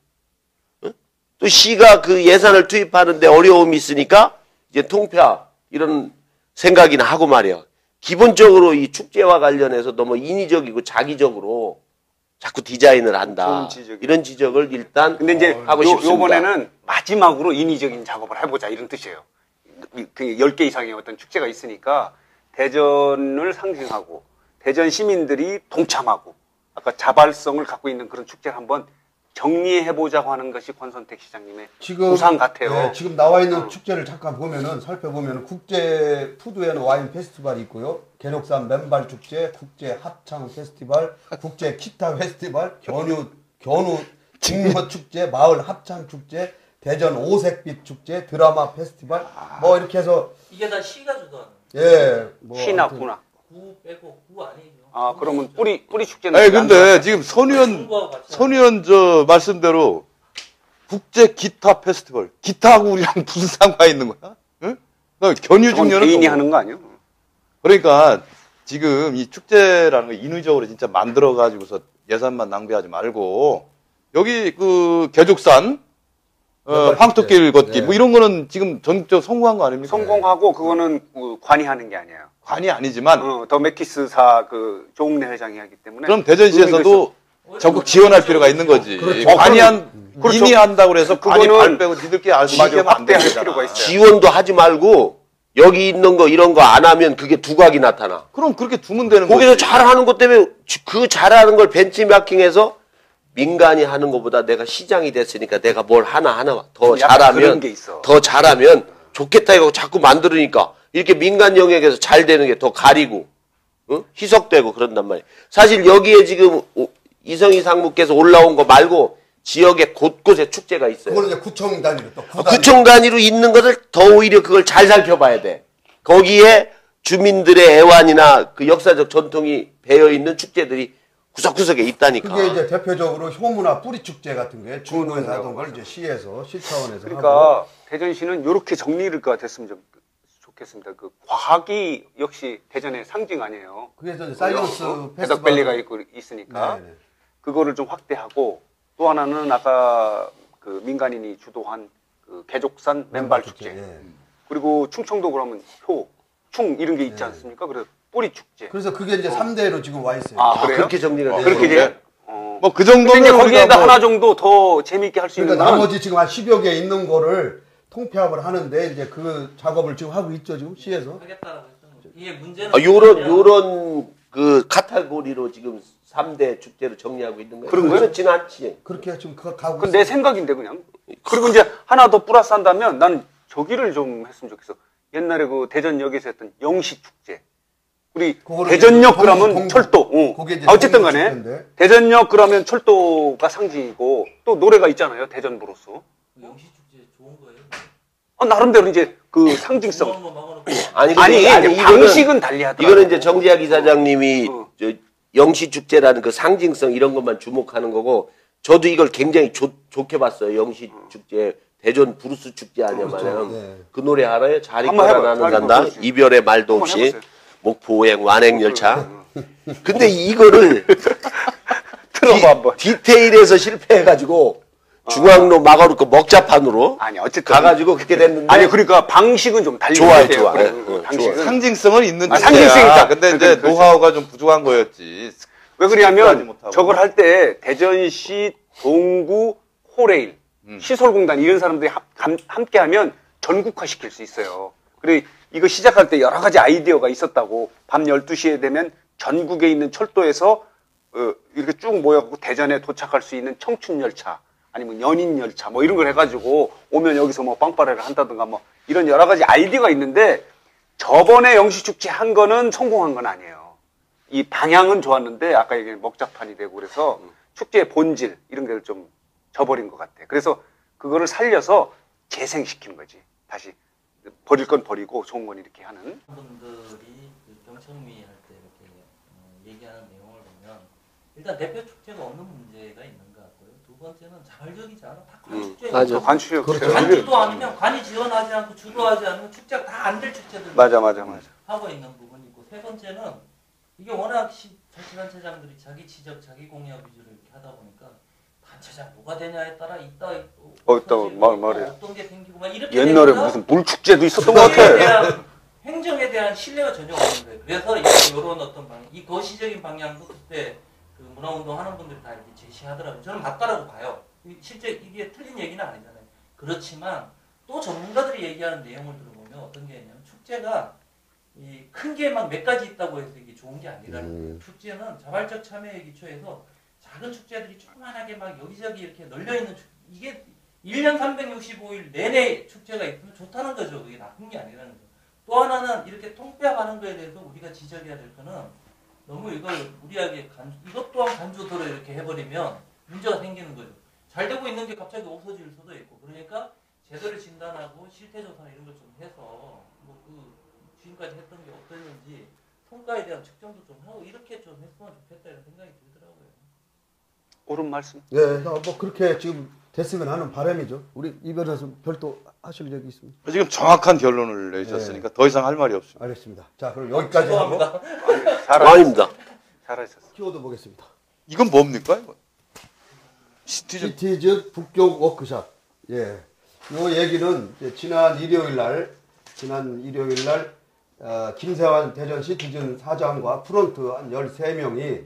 또 시가 그 예산을 투입하는데 어려움이 있으니까 이제 통폐합 이런 생각이나 하고 말이야. 기본적으로 이 축제와 관련해서 너무 인위적이고 자기적으로 자꾸 디자인을 한다. 좋은 지적이에요. 이런 지적을 일단 근데 이제 하고 싶습니다. 요번에는 마지막으로 인위적인 작업을 해보자 이런 뜻이에요. 그 10개 이상의 어떤 축제가 있으니까 대전을 상징하고 대전 시민들이 동참하고 아까 자발성을 갖고 있는 그런 축제를 한번 정리해보자고 하는 것이 권선택 시장님의 지금 구상 같아요. 네, 지금 나와 있는 축제를 잠깐 보면은 살펴보면 국제 푸드 앤 와인 페스티벌이 있고요. 계룡산 맨발 축제, 국제 합창 페스티벌, 국제 기타 페스티벌, 견우 직무 축제, 마을 합창 축제, 대전 오색빛 축제, 드라마 페스티벌 뭐 이렇게 해서 이게 다 시가 주도하는. 예, 뭐 시나 아무튼 구나. 구 빼고 구 아니죠. 아, 그러면 뿌리 축제는. 아니, 안 근데 지금 선 의원 저 말씀대로 국제 기타 페스티벌. 기타하고 우리랑 무슨 상관이 있는 거야? 응? 견유 저건 중년은 개인이 또 하는 거 아니에요? 그러니까 지금 이 축제라는 거 인위적으로 진짜 만들어 가지고서 예산만 낭비하지 말고 여기 그 개족산 황토길 걷기 뭐 이런 거는 지금 전국적으로 성공한 거 아닙니까? 성공하고 그거는 관이 하는 게 아니에요. 관이 아니지만 더 매키스사 그 조웅래 회장이 하기 때문에. 그럼 대전시에서도 적극 지원할 필요가 있는 거지. 그렇죠. 관이 그렇죠. 이미 한다고 그래서 관이 그거는 발 빼고 니들끼리 알고 맞아요. 얘기하면 안 확대할 되잖아. 필요가 있어요. 지원도 하지 말고 여기 있는 거 이런 거 안 하면 그게 두각이 나타나. 그럼 그렇게 두면 되는 거기서 거지. 잘하는 것 때문에 그 잘하는 걸 벤치마킹해서 민간이 하는 것보다 내가 시장이 됐으니까 내가 뭘 하나 더 약간 그런 잘하면 게 있어. 더 잘하면 좋겠다 이거 자꾸 만들으니까 이렇게 민간 영역에서 잘 되는 게 더 가리고 응? 희석되고 그런단 말이에요. 사실 여기에 지금 이성희 상무께서 올라온 거 말고 지역에 곳곳에 축제가 있어요. 그거는 이제 구청 단위로 또 구청 단위로 있는 것을 더 오히려 그걸 잘 살펴봐야 돼. 거기에 주민들의 애환이나 그 역사적 전통이 배어 있는 축제들이 구석구석에 있다니까. 그게 이제 대표적으로 효문화 뿌리 축제 같은 게 중구에서 하던 걸 이제 시에서 시 차원에서 그러니까 하고 대전시는 이렇게 정리가 됐으면 좋겠습니다. 그 과학이 역시 대전의 상징 아니에요. 그래서 이제 사이언스 대덕밸리가 있으니까 네네. 그거를 좀 확대하고 또 하나는 아까 그 민간인이 주도한 그 개족산 맨발 축제. 예. 그리고 충청도 그러면 충 이런 게 있지 않습니까? 그래서 뿌리 축제. 그래서 그게 이제 3대로 지금 와 있어요. 아, 그래요? 그렇게 정리가 그렇게 돼요. 돼요? 뭐 그 근데 정도면 이제 거기에다 우리가 뭐 하나 정도 더 재미있게 할 수 있는 그러니까 건 나머지 지금 한 10여 개 있는 거를 통폐합을 하는데 이제 그 작업을 지금 하고 있죠, 지금 시에서. 하겠다라고 했던 거죠. 이게 문제는 요런 그 카테고리로 지금 3대 축제로 정리하고 있는 거예요. 그런 거예요? 그렇지는 않지. 그렇게 지금 가고 그건 내 생각인데 그냥. 그리고 이제 하나 더 플러스 한다면 나는 저기를 좀 했으면 좋겠어. 옛날에 그 대전역에서 했던 영시 축제. 우리 그거는 대전역 이제 그러면 동부. 철도. 그게 이제 어쨌든 동부 간에 축제인데. 대전역 그러면 철도가 상징이고 또 노래가 있잖아요. 대전부로서. 영시 축제 좋은 거예요. 나름대로 이제 그 상징성. 한번 막아놓고 아니, 아니, 이거는- 방식은 달리하더라고. 이거는 이제 정재학 이사장님이 어. 영시축제라는 그 상징성 이런 것만 주목하는 거고 저도 이걸 굉장히 좋게 봤어요. 영시축제 대전 부르스 축제 아니면 그렇죠. 네. 그 노래 알아요? 잘 한번 있거나 해봐요. 나는 잘 간다. 해보세요. 이별의 말도 한번 없이 해보세요. 목포 오행 완행 열차. 근데 이거를 틀어봐 한번. 디테일에서 실패해가지고 중앙로 막아놓고 먹자판으로 아니 어쨌든 가가지고 그렇게 됐는데 아니 그러니까 방식은 좀 좋아요, 달리해야 좋아. 돼요. 네, 방식은. 상징성은 있는 아, 축제야. 상징성이 있다. 근데 이제 그렇죠. 노하우가 좀 부족한 거였지. 왜 하지 그러냐면 못하고. 저걸 할 때 대전시 동구 호레일 시설공단 이런 사람들이 함께하면 전국화 시킬 수 있어요. 그리고 이거 시작할 때 여러 가지 아이디어가 있었다고. 밤 12시에 되면 전국에 있는 철도에서 이렇게 쭉 모여갖고 대전에 도착할 수 있는 청춘열차 아니면 연인열차 뭐 이런 걸 해가지고 오면 여기서 뭐 빵빠레를 한다든가 뭐 이런 여러 가지 아이디어가 있는데 저번에 영시축제 한 거는 성공한 건 아니에요. 이 방향은 좋았는데 아까 얘기한 먹자판이 되고 그래서 축제의 본질 이런 걸 좀 저버린 것 같아. 그래서 그거를 살려서 재생시키는 거지. 다시 버릴 건 버리고 좋은 건 이렇게 하는. 분들이 그 경청미 할 때 이렇게 얘기하는 내용을 보면 일단 대표 축제가 없는 문제가 있는 것 같고요. 두 번째는 자발적이지 않아. 다 관축제가 맞아. 관추요. 그렇죠. 관주도 아니면 관이 지원하지 않고 주도하지 않으면 축제가 다 안 될 축제들 맞아. 하고 있는 부분이 있고 세 번째는 이게 워낙 자치단체장들이 자기 지적, 자기 공약 위주로 이렇게 하다 보니까 단체장 뭐가 되냐에 따라 말이야. 어떤 게 생기고 막 이렇게 옛날에 되면서 무슨 물축제도 있었던 것 행정에 같아. 대한 행정에 대한 신뢰가 전혀 없는 거예요. 그래서 이런 어떤 방향, 이 거시적인 방향도 그때 그 문화운동 하는 분들이 다 이렇게 제시하더라고요. 저는 맞다라고 봐요. 실제 이게 틀린 얘기는 아니잖아요. 그렇지만 또 전문가들이 얘기하는 내용을 들어보면 어떤 게 있냐면 축제가 큰 게 막 몇 가지 있다고 해서 이게 좋은 게 아니라는 거예요. 축제는 자발적 참여에 기초해서 작은 축제들이 조그만하게 막 여기저기 이렇게 널려 있는 이게 1년 365일 내내 축제가 있으면 좋다는 거죠. 그게 나쁜 게 아니라는 거죠. 또 하나는 이렇게 통폐합하는 거에 대해서 우리가 지적해야 될 거는 너무 이걸 무리하게 이것 또한 간주도로 이렇게 해버리면 문제가 생기는 거죠. 잘 되고 있는 게 갑자기 없어질 수도 있고 그러니까 제도를 진단하고 실태조사 이런 걸 좀 해서 뭐 그 지금까지 했던 게 어땠는지 성과에 대한 측정도 좀 하고 이렇게 좀 했으면 좋겠다 이런 생각이 들더라고요. 옳은 말씀. 예, 뭐 그렇게 지금 됐으면 하는 바람이죠. 우리 이 변호사 별도 하실 얘기 있습니다. 지금 정확한 결론을 내주셨으니까 더 이상 할 말이 없습니다. 알겠습니다. 자, 그럼 여기까지 하고 아닙니다. 잘하셨어. 키워드 보겠습니다. 이건 뭡니까? 이거? 시티즌 북경 워크샵. 예. 요 얘기는 이제 지난 일요일 날 김세환 대전 시티즌 사장과 프론트 한 13명이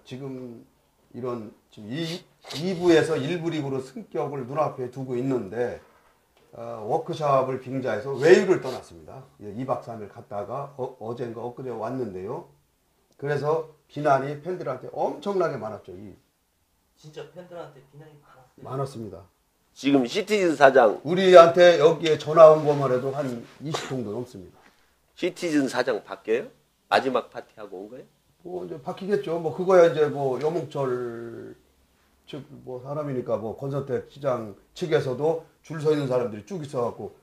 지금 이런 지금 2부에서 1부 리그로 승격을 눈앞에 두고 있는데 워크샵을 빙자해서 외유를 떠났습니다. 예, 2박 3일 갔다가 어젠가 엊그제 왔는데요. 그래서 비난이 팬들한테 엄청나게 많았죠. 진짜 팬들한테 비난이 많았어요. 많았습니다. 지금 시티즌 사장, 우리한테 여기에 전화 온 것만 해도 한 20통도 넘습니다. 시티즌 사장 바뀌어요? 마지막 파티하고 온 거예요? 뭐 이제 바뀌겠죠. 뭐 그거야 이제 뭐 여몽철 측 뭐 사람이니까 뭐 권선택 시장 측에서도 줄 서 있는 사람들이 쭉 있어갖고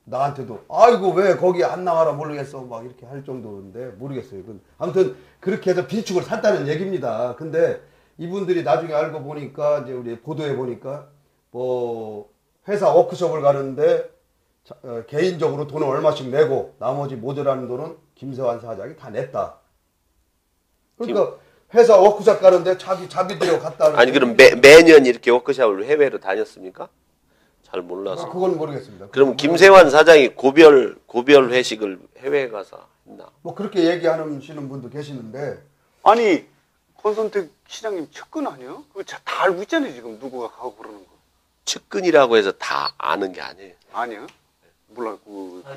나한테도 아이고 왜 거기 안 나와라 모르겠어 막 이렇게 할 정도인데 모르겠어요. 아무튼 그렇게 해서 비축을 샀다는 얘기입니다. 근데 이분들이 나중에 알고 보니까 이제 우리 보도해 보니까 뭐 회사 워크숍을 가는데 개인적으로 돈을 얼마씩 내고 나머지 모자라는 돈은 김세환 사장이 다 냈다. 그러니까 회사 워크숍 가는데 자기들이 갔다. 아니 그럼 매년 이렇게 워크숍을 해외로 다녔습니까? 잘 몰라서. 그건 모르겠습니다. 그럼 김세환 사장이 고별 회식을 해외에 가서 했나? 뭐 그렇게 얘기하시는 분도 계시는데 아니 권선택 시장님 측근 아니에요? 그거 다 알고 있잖아요 지금 누구가 가고 그러는 거. 측근이라고 해서 다 아는 게 아니에요. 아니요? 몰라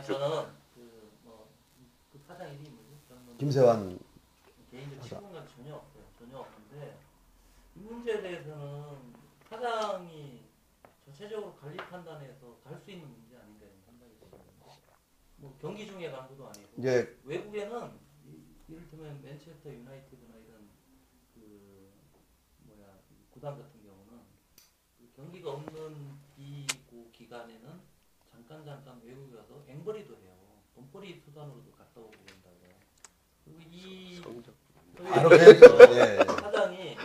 저는 그 사장 이름이 뭐지? 저는 김세환 개인적 친분감 전혀 없어요. 전혀 없는데 이 문제에 대해서는 사장이 전체적으로 관리 판단해서 갈 수 있는 문제 아닌가 이런 생각이 들어요. 뭐 경기 중에 간 것도 아니고 이제 외국에는 이를테면 맨체스터 유나이티드나 이런 구단 같은 경우는 경기가 없는 기간에는 잠깐 외국에 가서 앵벌이도 해요. 돈벌이 수단으로도 갔다 오고 그런다고요. 그리고 예. 사장이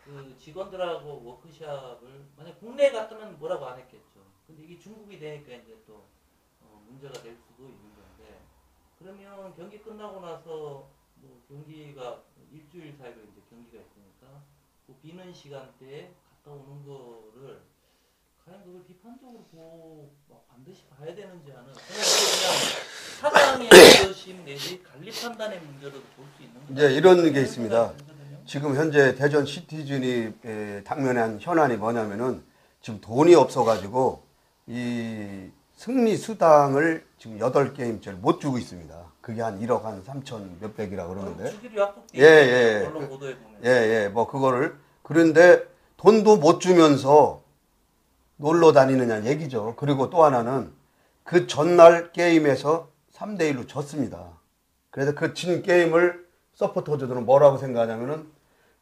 그 직원들하고 워크숍을 만약 국내에 갔다면 뭐라고 안 했겠죠. 근데 이게 중국이 되니까 이제 또 문제가 될 수도 있는 건데 그러면 경기 끝나고 나서 뭐 경기가 일주일 사이로 이제 경기가 있으니까 그 비는 시간대에 갔다 오는 거를 과연 그걸 비판적으로 보고 반드시 봐야 되는지 하는 그냥 사장의 의심 내지 관리 판단의 문제로 볼 수 있는 거죠. 이제 이런 게 있습니다. 지금 현재 대전 시티즌이 당면한 현안이 뭐냐면은 지금 돈이 없어가지고 이 승리 수당을 지금 8게임째를 못 주고 있습니다. 그게 한 1억 한 3천 몇백이라 그러는데. 주기로 약속돼 예. 언론 보도에 보면. 예. 뭐 그거를 그런데 돈도 못 주면서 놀러 다니느냐는 얘기죠. 그리고 또 하나는 그 전날 게임에서 3대1로 졌습니다. 그래서 그 진 게임을 서포터즈들은 뭐라고 생각하냐면은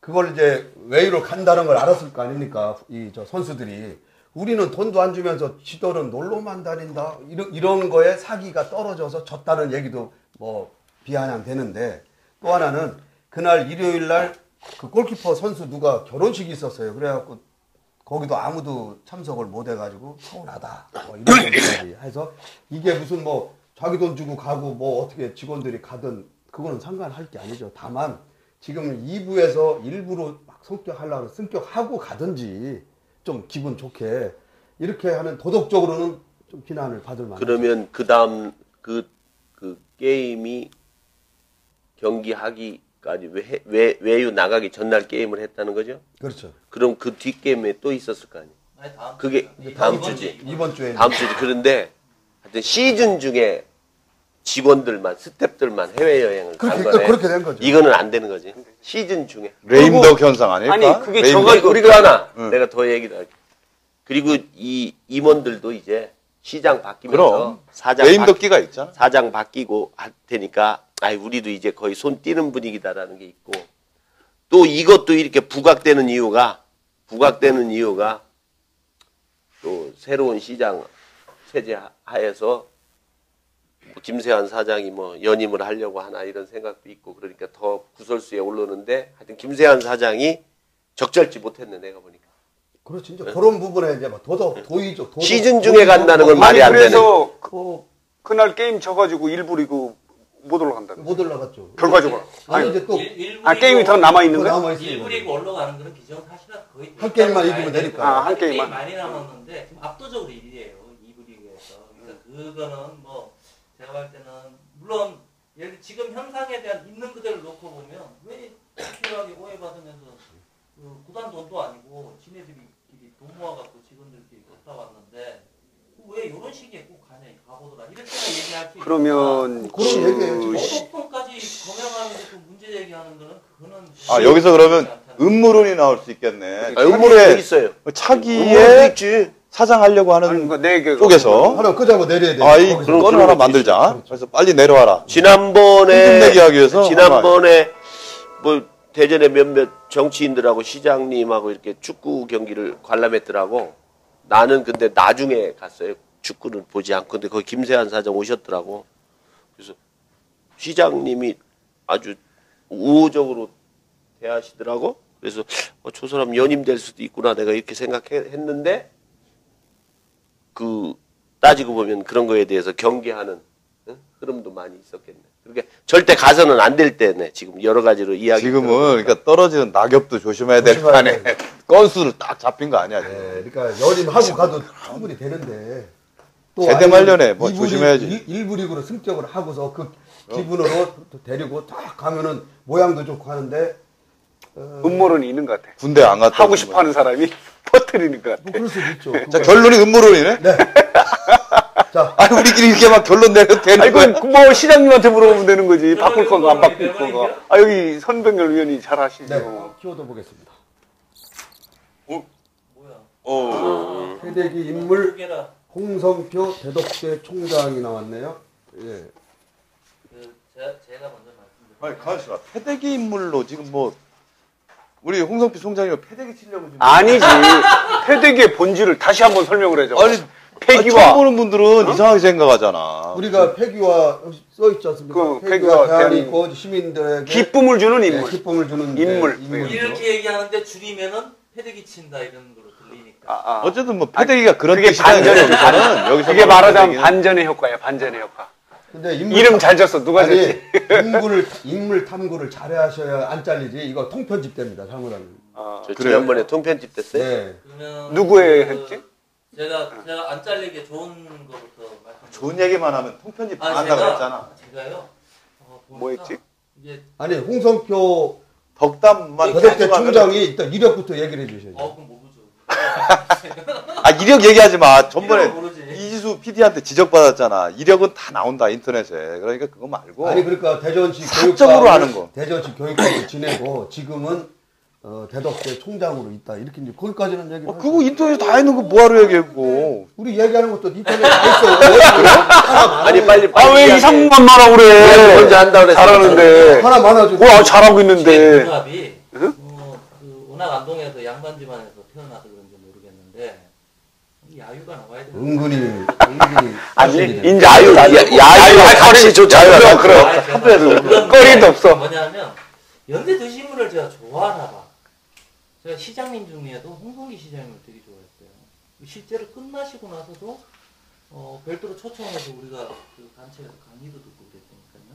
그걸 이제 웨이로 간다는 걸 알았을 거 아닙니까? 저 선수들이. 우리는 돈도 안 주면서 지도는 놀러만 다닌다. 이런 거에 사기가 떨어져서 졌다는 얘기도 뭐 비아냥되는데 또 하나는 그날 일요일 날 그 골키퍼 선수 누가 결혼식이 있었어요. 그래갖고 거기도 아무도 참석을 못 해가지고 서운하다. 뭐 이런 얘기까지 해서 이게 무슨 뭐 자기 돈 주고 가고 뭐 어떻게 직원들이 가든 그거는 상관할 게 아니죠. 다만 지금 2부에서 일부러 막 승격하고 가든지 좀 기분 좋게 이렇게 하면 도덕적으로는 좀 비난을 받을 만하죠. 그러면 그 다음 그 게임이 경기하기까지 외유 나가기 전날 게임을 했다는 거죠? 그렇죠. 그럼 그 뒷 게임에 또 있었을 거 아니에요? 아니, 다음 그게 주. 다음 주지. 이번 주에 다음 주지. 그런데 하여튼 시즌 중에 직원들만 스태프들만 해외여행을 간 그러니까 거네. 그렇게 된 거죠. 이거는 안 되는 거지. 시즌 중에. 레임덕 현상 아닐까? 아니, 그게 레임덕? 저거- 그리고 하나 응. 내가 더 얘기를 할게. 그리고 이 임원들도 이제 시장 바뀌면서 그럼. 사장 레임덕기가 있잖아. 사장 바뀌고 할 테니까 아이 우리도 이제 거의 손 띄는 분위기다라는 게 있고 또 이것도 이렇게 부각되는 이유가 또 새로운 시장 체제 하에서 뭐 김세환 사장이 뭐 연임을 하려고 하나 이런 생각도 있고 그러니까 더 구설수에 오르는데 하여튼 김세환 사장이 적절치 못했네 내가 보니까. 그렇지. 이제 그런 부분에 이제 막 도의적 시즌 중에 간다는 건 말이 아니 안 되네. 그래서 그날 게임 져가지고 일부 리그 못 올라간다. 못 올라갔죠. 결과적으로. 아니 이제 또 게임이 더 남아 있는 거야? 남아있어요. 일부 리그 올라가는 거는 기정사실화 거의 한 게임만 이기면 되니까. 아, 한 게임만. 게임 많이 남았는데 지금 압도적으로 1위예요. 2부 리그에서. 그러니까 그거는 뭐 제가 볼 때는 물론 여기 지금 현상에 대한 있는 그대로 놓고 보면 왜 필요하게 오해받으면서 그 구단 돈도 아니고 지네들끼리 돈 모아갖고 직원들끼리 갔다 왔는데 왜 이런 시기에 꼭 가냐 이 바보들아 이렇게 얘기할 수 있으니까 그런 그러면 얘기예요, 지금. 어독통까지 검열하면서 또 문제 제기하는 거는 그거는 아, 여기서 그러면 음모론이 나올 수 있겠네. 음모론이 있어요. 차기에 있지. 사장 하려고 아니, 하는 그러니까 내 얘기가 쪽에서 하나 끄자고 내려야 돼. 아, 이 거기서. 건을 하나 만들자. 그래서 빨리 내려와라. 지난번에 힘내기 하기 위해서 뭐 대전에 몇몇 정치인들하고 시장님하고 이렇게 축구 경기를 관람했더라고. 나는 근데 나중에 갔어요. 축구는 보지 않고 근데 거기 김세환 사장 오셨더라고. 그래서 시장님이 아주 우호적으로 대하시더라고. 그래서 저 사람 연임될 수도 있구나 내가 이렇게 생각했는데 그 따지고 보면 그런 거에 대해서 경계하는 흐름도 많이 있었겠네. 그러니까 절대 가서는 안 될 때네. 지금 여러 가지로 이야기. 지금은 그러니까 떨어지는 낙엽도 조심해야 될 조심해야 판에 돼. 건수를 딱 잡힌 거 아니야. 지금. 네, 그러니까 연임하고 가도 충분히 되는데. 또 제대 아니면 말년에 뭐 일부 조심해야지. 리그, 일부 리그로 승격을 하고서 그 기분으로 또 데리고 딱 가면은 모양도 좋고 하는데 음모론이 있는 것 같아. 군대 안 갔다 하고 오는 싶어하는 사람이 퍼뜨리는 것 뭐 같아. 그럴 수도 있죠. 자, 결론이 음모론이네? 네. 자, 아니, 우리끼리 이렇게 막 결론 내려도 되는 아니, 거야? 그건 뭐 시장님한테 물어보면 되는 거지. 그러면 바꿀 건가 안 바꿀 그거는 건가. 아, 여기 선병열 위원이 잘 하시죠. 네. 키워드 보겠습니다. 뭐야? 패대기 인물 두 개라. 홍성표 대덕대 총장이 나왔네요. 예. 제가 먼저 말씀드릴게요. 아니, 가만있어. 패대기 인물로 지금 뭐, 우리 홍성필 총장이 패대기 치려고 지금. 아니지. 패대기의 본질을 다시 한번 설명을 해줘. 아니, 폐기와 처음 보는 분들은 이상하게 생각하잖아. 우리가 폐기와 써 있지 않습니까? 그 폐기와 폐기와 대안이 대안이 있고 시민들에게 기쁨을 주는 네, 인물. 기쁨을 주는 인물. 인물이죠. 이렇게 얘기하는데 줄이면은 패대기 친다 이런 걸로 들리니까. 어쨌든 뭐 패대기가 그런 그게 뜻이다. 반전의 여기서는. 여기서 그게 말하자면 패대기는. 반전의 효과야. 반전의 효과. 근데 이름 잘 졌어. 누가 아니, 졌지? 인물 탐구를 잘하셔야 안 잘리지. 이거 통편집됩니다. 잘못하면. 저 그래요? 지난번에 통편집 됐어요. 네. 그러면 누구의 했지? 제가 안 잘리게 좋은 거부터 말씀. 좋은 얘기만 하면 통편집 당한다고 그랬잖아. 제가요. 뭐 했지? 이게 아니 홍성표 덕담만. 대덕대 총장이 일단 이력부터 얘기를 해주셔야죠. 그럼 모르죠. 아, 이력 얘기하지 마. 전번에 이력은 모르지. 이지수 PD한테 지적받았잖아. 이력은 다 나온다, 인터넷에. 그러니까 그거 말고. 아니 그러니까 대전시 사적으로 하는 거. 대전시 교육감을 지내고 지금은 대덕대 총장으로 있다. 이렇게 이제 거기까지는 얘기를 하죠. 그거 인터넷에 다 있는 거 뭐하러 얘기했고. 우리 얘기하는 것도 인터넷에 다 있어요. 아니 빨리 아, 왜 이야기해. 이상만 말하고 그래? 먼저 한다 그랬어. 잘하는데. 하나 많아지고. 와, 잘하고 있는데. 궁합이 그 운학 안동에서 양반 집안에서 태어나서 그런지 모르겠는데 야유가 나와야 되는. 은근히 아니, 하시네. 인자 야유 같이 좋잖아요. 그럼. 거리도 없어. 뭐냐면 연대 드신분을 제가 좋아하나 봐. 제가 시장님 중에도 홍성기 시장님을 되게 좋아했어요. 실제로 끝나시고 나서도 별도로 초청해서 우리가 그 단체에서 강의도 듣고 그랬으니까요.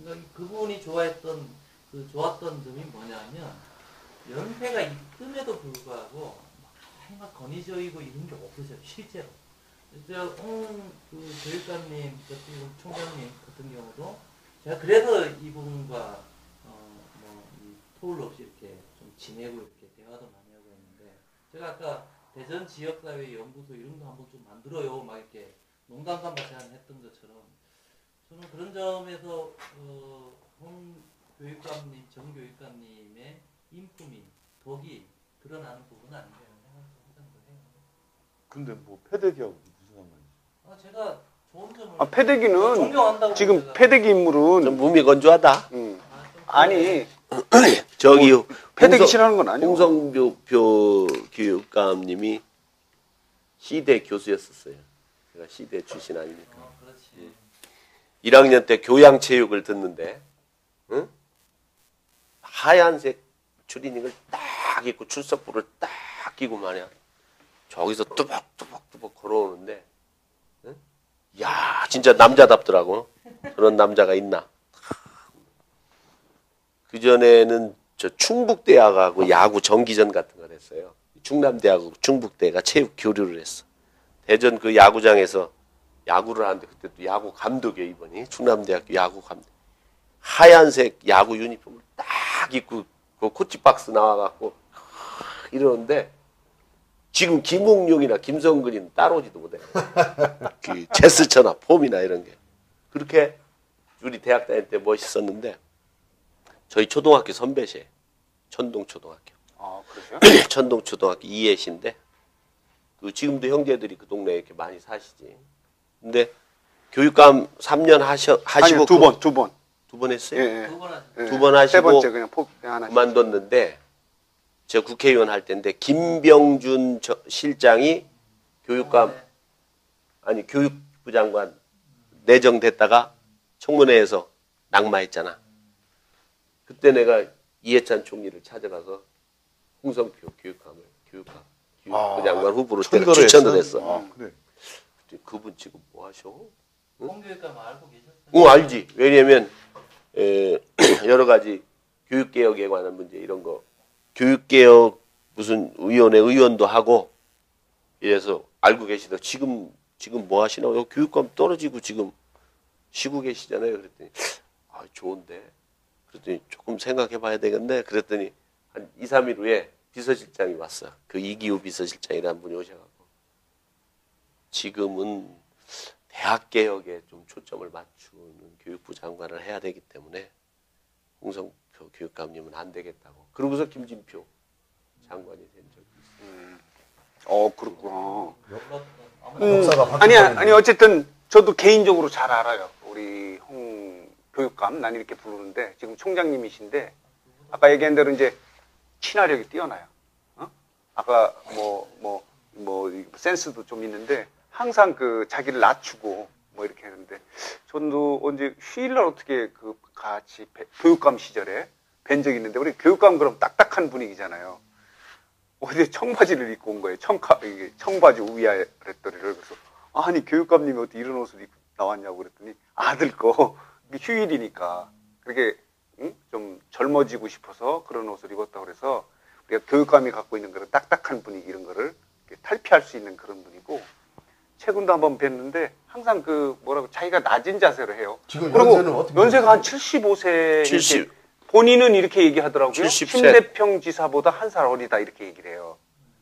그러니까 그분이 좋았던 점이 뭐냐면 연패가 있음에도 불구하고 막 건의적이고 이런 게 없으세요. 실제로. 그 교육감님, 총장님 같은 경우도 제가 그래서 이분과 이 토를 없이 이렇게 좀 지내고 이렇게 대화도 많이 하고 했는데 제가 아까 대전 지역사회 연구소 이런 거 한번 좀 만들어요 막 이렇게 농담 삼아 제안했던 것처럼 저는 그런 그런 점에서 홍 교육감님, 정 교육감님의 인품이, 덕이 드러나는 부분은 아닌가 생각을 해요. 근데 뭐 패대기하고 무슨 상관이지? 제가 좋은 점을 패대기는 존경한다고 지금 제가. 패대기 인물은 좀 몸이 건조하다. 좀 아니 저기 패대기 싫어하는 건 아니고 홍성표 교육감님이 시대 교수였었어요. 제가 시대 출신 아닙니까? 그렇지. 1학년 때 교양체육을 듣는데, 응? 하얀색 추리닝을 딱 입고 출석부를 딱 끼고 말이야. 저기서 뚜벅뚜벅 걸어오는데, 응? 야, 진짜 남자답더라고. 그런 남자가 있나? 그 전에는 저 충북대학하고 야구 정기전 같은 걸 했어요. 충남대하고 충북대가 체육 교류를 했어. 대전 그 야구장에서 야구를 하는데 그때 또 야구 감독이에요, 이번이. 충남대학교 야구 감독. 하얀색 야구 유니폼을 딱 입고 그 코치박스 나와갖고 이러는데 지금 김웅룡이나 김성근이는 따라오지도 못해. 그 제스처나 폼이나 이런 게. 그렇게 우리 대학 다닐 때 멋있었는데 저희 초등학교 선배시에요. 천동초등학교. 아 그러세요? 천동초등학교 이해신데 그 지금도 형제들이 그 동네에 이렇게 많이 사시지. 근데 교육감 3년 하시고 아니요 두 번. 두 번 했어요. 예, 두 번 하죠. 예. 두 번 하시고 세 번째 그냥 하나. 그만뒀는데 제가 국회의원 할 때인데 김병준 실장이 교육감 아니 교육부 장관 내정됐다가 청문회에서 낙마했잖아. 그때 내가 이해찬 총리를 찾아가서 홍성표 교육부 장관 후보로 내가 추천을 했어. 아, 그래. 그분 지금 뭐 하셔? 홍 교육감 알고 계셨어요? 알지. 왜냐면 여러 가지 교육개혁에 관한 문제 이런 거 교육개혁 무슨 위원회 의원도 하고 이래서 알고 계시다. 지금 뭐 하시나? 교육감 떨어지고 지금 쉬고 계시잖아요. 그랬더니 좋은데. 그랬더니 조금 생각해 봐야 되겠네. 그랬더니 한 2, 3일 후에 비서실장이 왔어. 그 이기호 비서실장이라는 분이 오셔가지고 지금은 대학개혁에 좀 초점을 맞추는 교육부 장관을 해야 되기 때문에 홍성표 교육감님은 안 되겠다고. 그러고서 김진표 장관이 된 적이 있어요. 그렇구나. 역사가 아니 어쨌든 저도 개인적으로 잘 알아요. 우리 홍 교육감 난 이렇게 부르는데 지금 총장님이신데 아까 얘기한 대로 이제 친화력이 뛰어나요. 아까 뭐 센스도 좀 있는데 항상 그 자기를 낮추고 뭐 이렇게 하는데 저도 언제 휴일날 어떻게 그 같이 교육감 시절에 뵌 적이 있는데 우리 교육감 그럼 딱딱한 분위기잖아요. 어제 청바지를 입고 온 거예요. 청바지 위아랫도리를. 그래서 아니 교육감님이 어떻게 이런 옷을 입고 나왔냐고 그랬더니 아들 거 휴일이니까 그렇게 좀 젊어지고 싶어서 그런 옷을 입었다고 그래서 우리가 교육감이 갖고 있는 그런 딱딱한 분위기 이런 거를 탈피할 수 있는 그런 분이고 최근도 한번 뵀는데 항상 자기가 낮은 자세로 해요. 지금 그리고 연세는 어떻게 연세가 한 75세 70. 본인은 이렇게 얘기하더라고요. 70세. 심대평 지사보다 한 살 어리다 이렇게 얘기를 해요.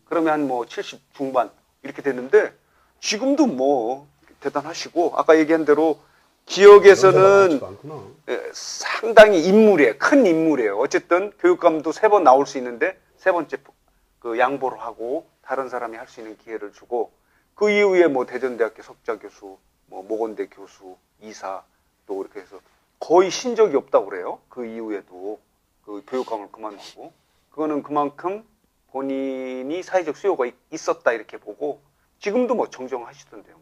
그러면 뭐 70 중반 이렇게 됐는데 지금도 뭐 대단하시고 아까 얘기한 대로 지역에서는 상당히 인물이에요. 큰 인물이에요. 어쨌든 교육감도 3번 나올 수 있는데 3번째 그 양보를 하고 다른 사람이 할 수 있는 기회를 주고 그 이후에 뭐 대전대학교 석좌 교수, 뭐 모건대 교수, 이사 또 이렇게 해서 거의 신 적이 없다고 그래요. 그 이후에도 그 교육감을 그만두고 그거는 그만큼 본인이 사회적 수요가 있었다 이렇게 보고 지금도 뭐 정정하시던데요.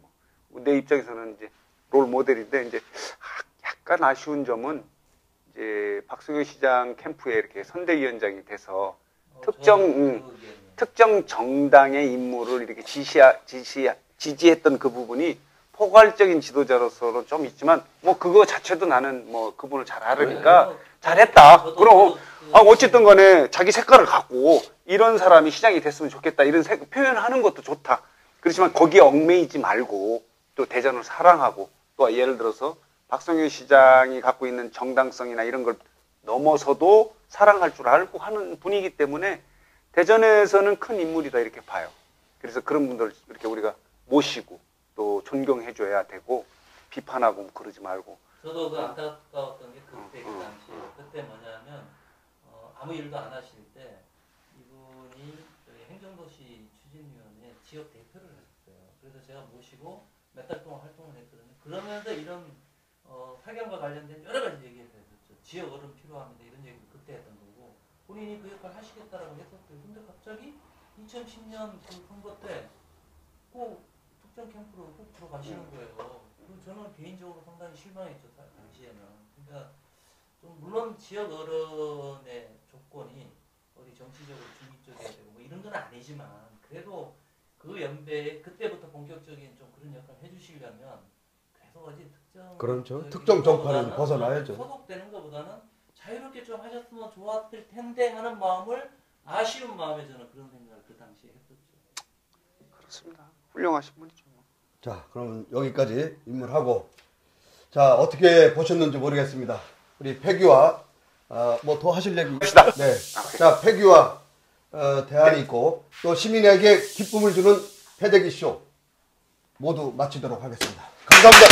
내 입장에서는 이제 롤 모델인데 이제 약간 아쉬운 점은 이제 박수교 시장 캠프에 이렇게 선대위원장이 돼서 특정 정당의 임무를 이렇게 지지했던 그 부분이 포괄적인 지도자로서는 좀 있지만 뭐 그거 자체도 나는 뭐 그분을 잘 알으니까 잘했다. 그럼 어쨌든 간에 자기 색깔을 갖고 이런 사람이 시장이 됐으면 좋겠다 이런 표현하는 것도 좋다. 그렇지만 거기에 얽매이지 말고 또 대전을 사랑하고 또 예를 들어서 박성효 시장이 갖고 있는 정당성이나 이런 걸 넘어서도 사랑할 줄 알고 하는 분이기 때문에 대전에서는 큰 인물이다 이렇게 봐요. 그래서 그런 분들 이렇게 우리가 모시고 또 존경해줘야 되고 비판하고 그러지 말고 저도 그 안타까웠던 게 그때 그 당시 그때 뭐냐면 아무 일도 안 하실 때 이분이 저희 행정도시 추진위원회 지역 대표를 하셨어요. 그래서 제가 모시고 몇 달 동안 활동을 했거든요. 그러면서 이런 사경과 관련된 여러 가지 얘기를 했었죠. 지역 어른 필요합니다. 이런 얘기를 그때 했던 거고 본인이 그 역할 하시겠다라고 했었고요. 근데 갑자기 2010년 그 선거 때 꼭 특정 캠프로 꼭 들어가시는 거예요. 그리고 저는 개인적으로 상당히 실망했죠. 당시에는. 그러니까 좀 물론 지역 어른의 조건이 어디 정치적으로 중립적이어야 되고 뭐 이런 건 아니지만 그래도 그 연배에 그때부터 본격적인 좀 그런 역할을 해주시려면 계속 어디 특정 그렇죠. 특정 정파는 벗어나야죠. 소속되는 것보다는 자유롭게 좀 하셨으면 좋았을 텐데 하는 마음을 아쉬운 마음에 저는 그런 생각을 그 당시에 했었죠. 그렇습니다. 훌륭하신 분이죠. 자, 그럼 여기까지 인물하고 자, 어떻게 보셨는지 모르겠습니다. 우리 패기와 뭐 더 하실 얘기 합시다. 네. 자, 패기와 대안이 있고 또 시민에게 기쁨을 주는 패대기 쇼 모두 마치도록 하겠습니다. 감사합니다.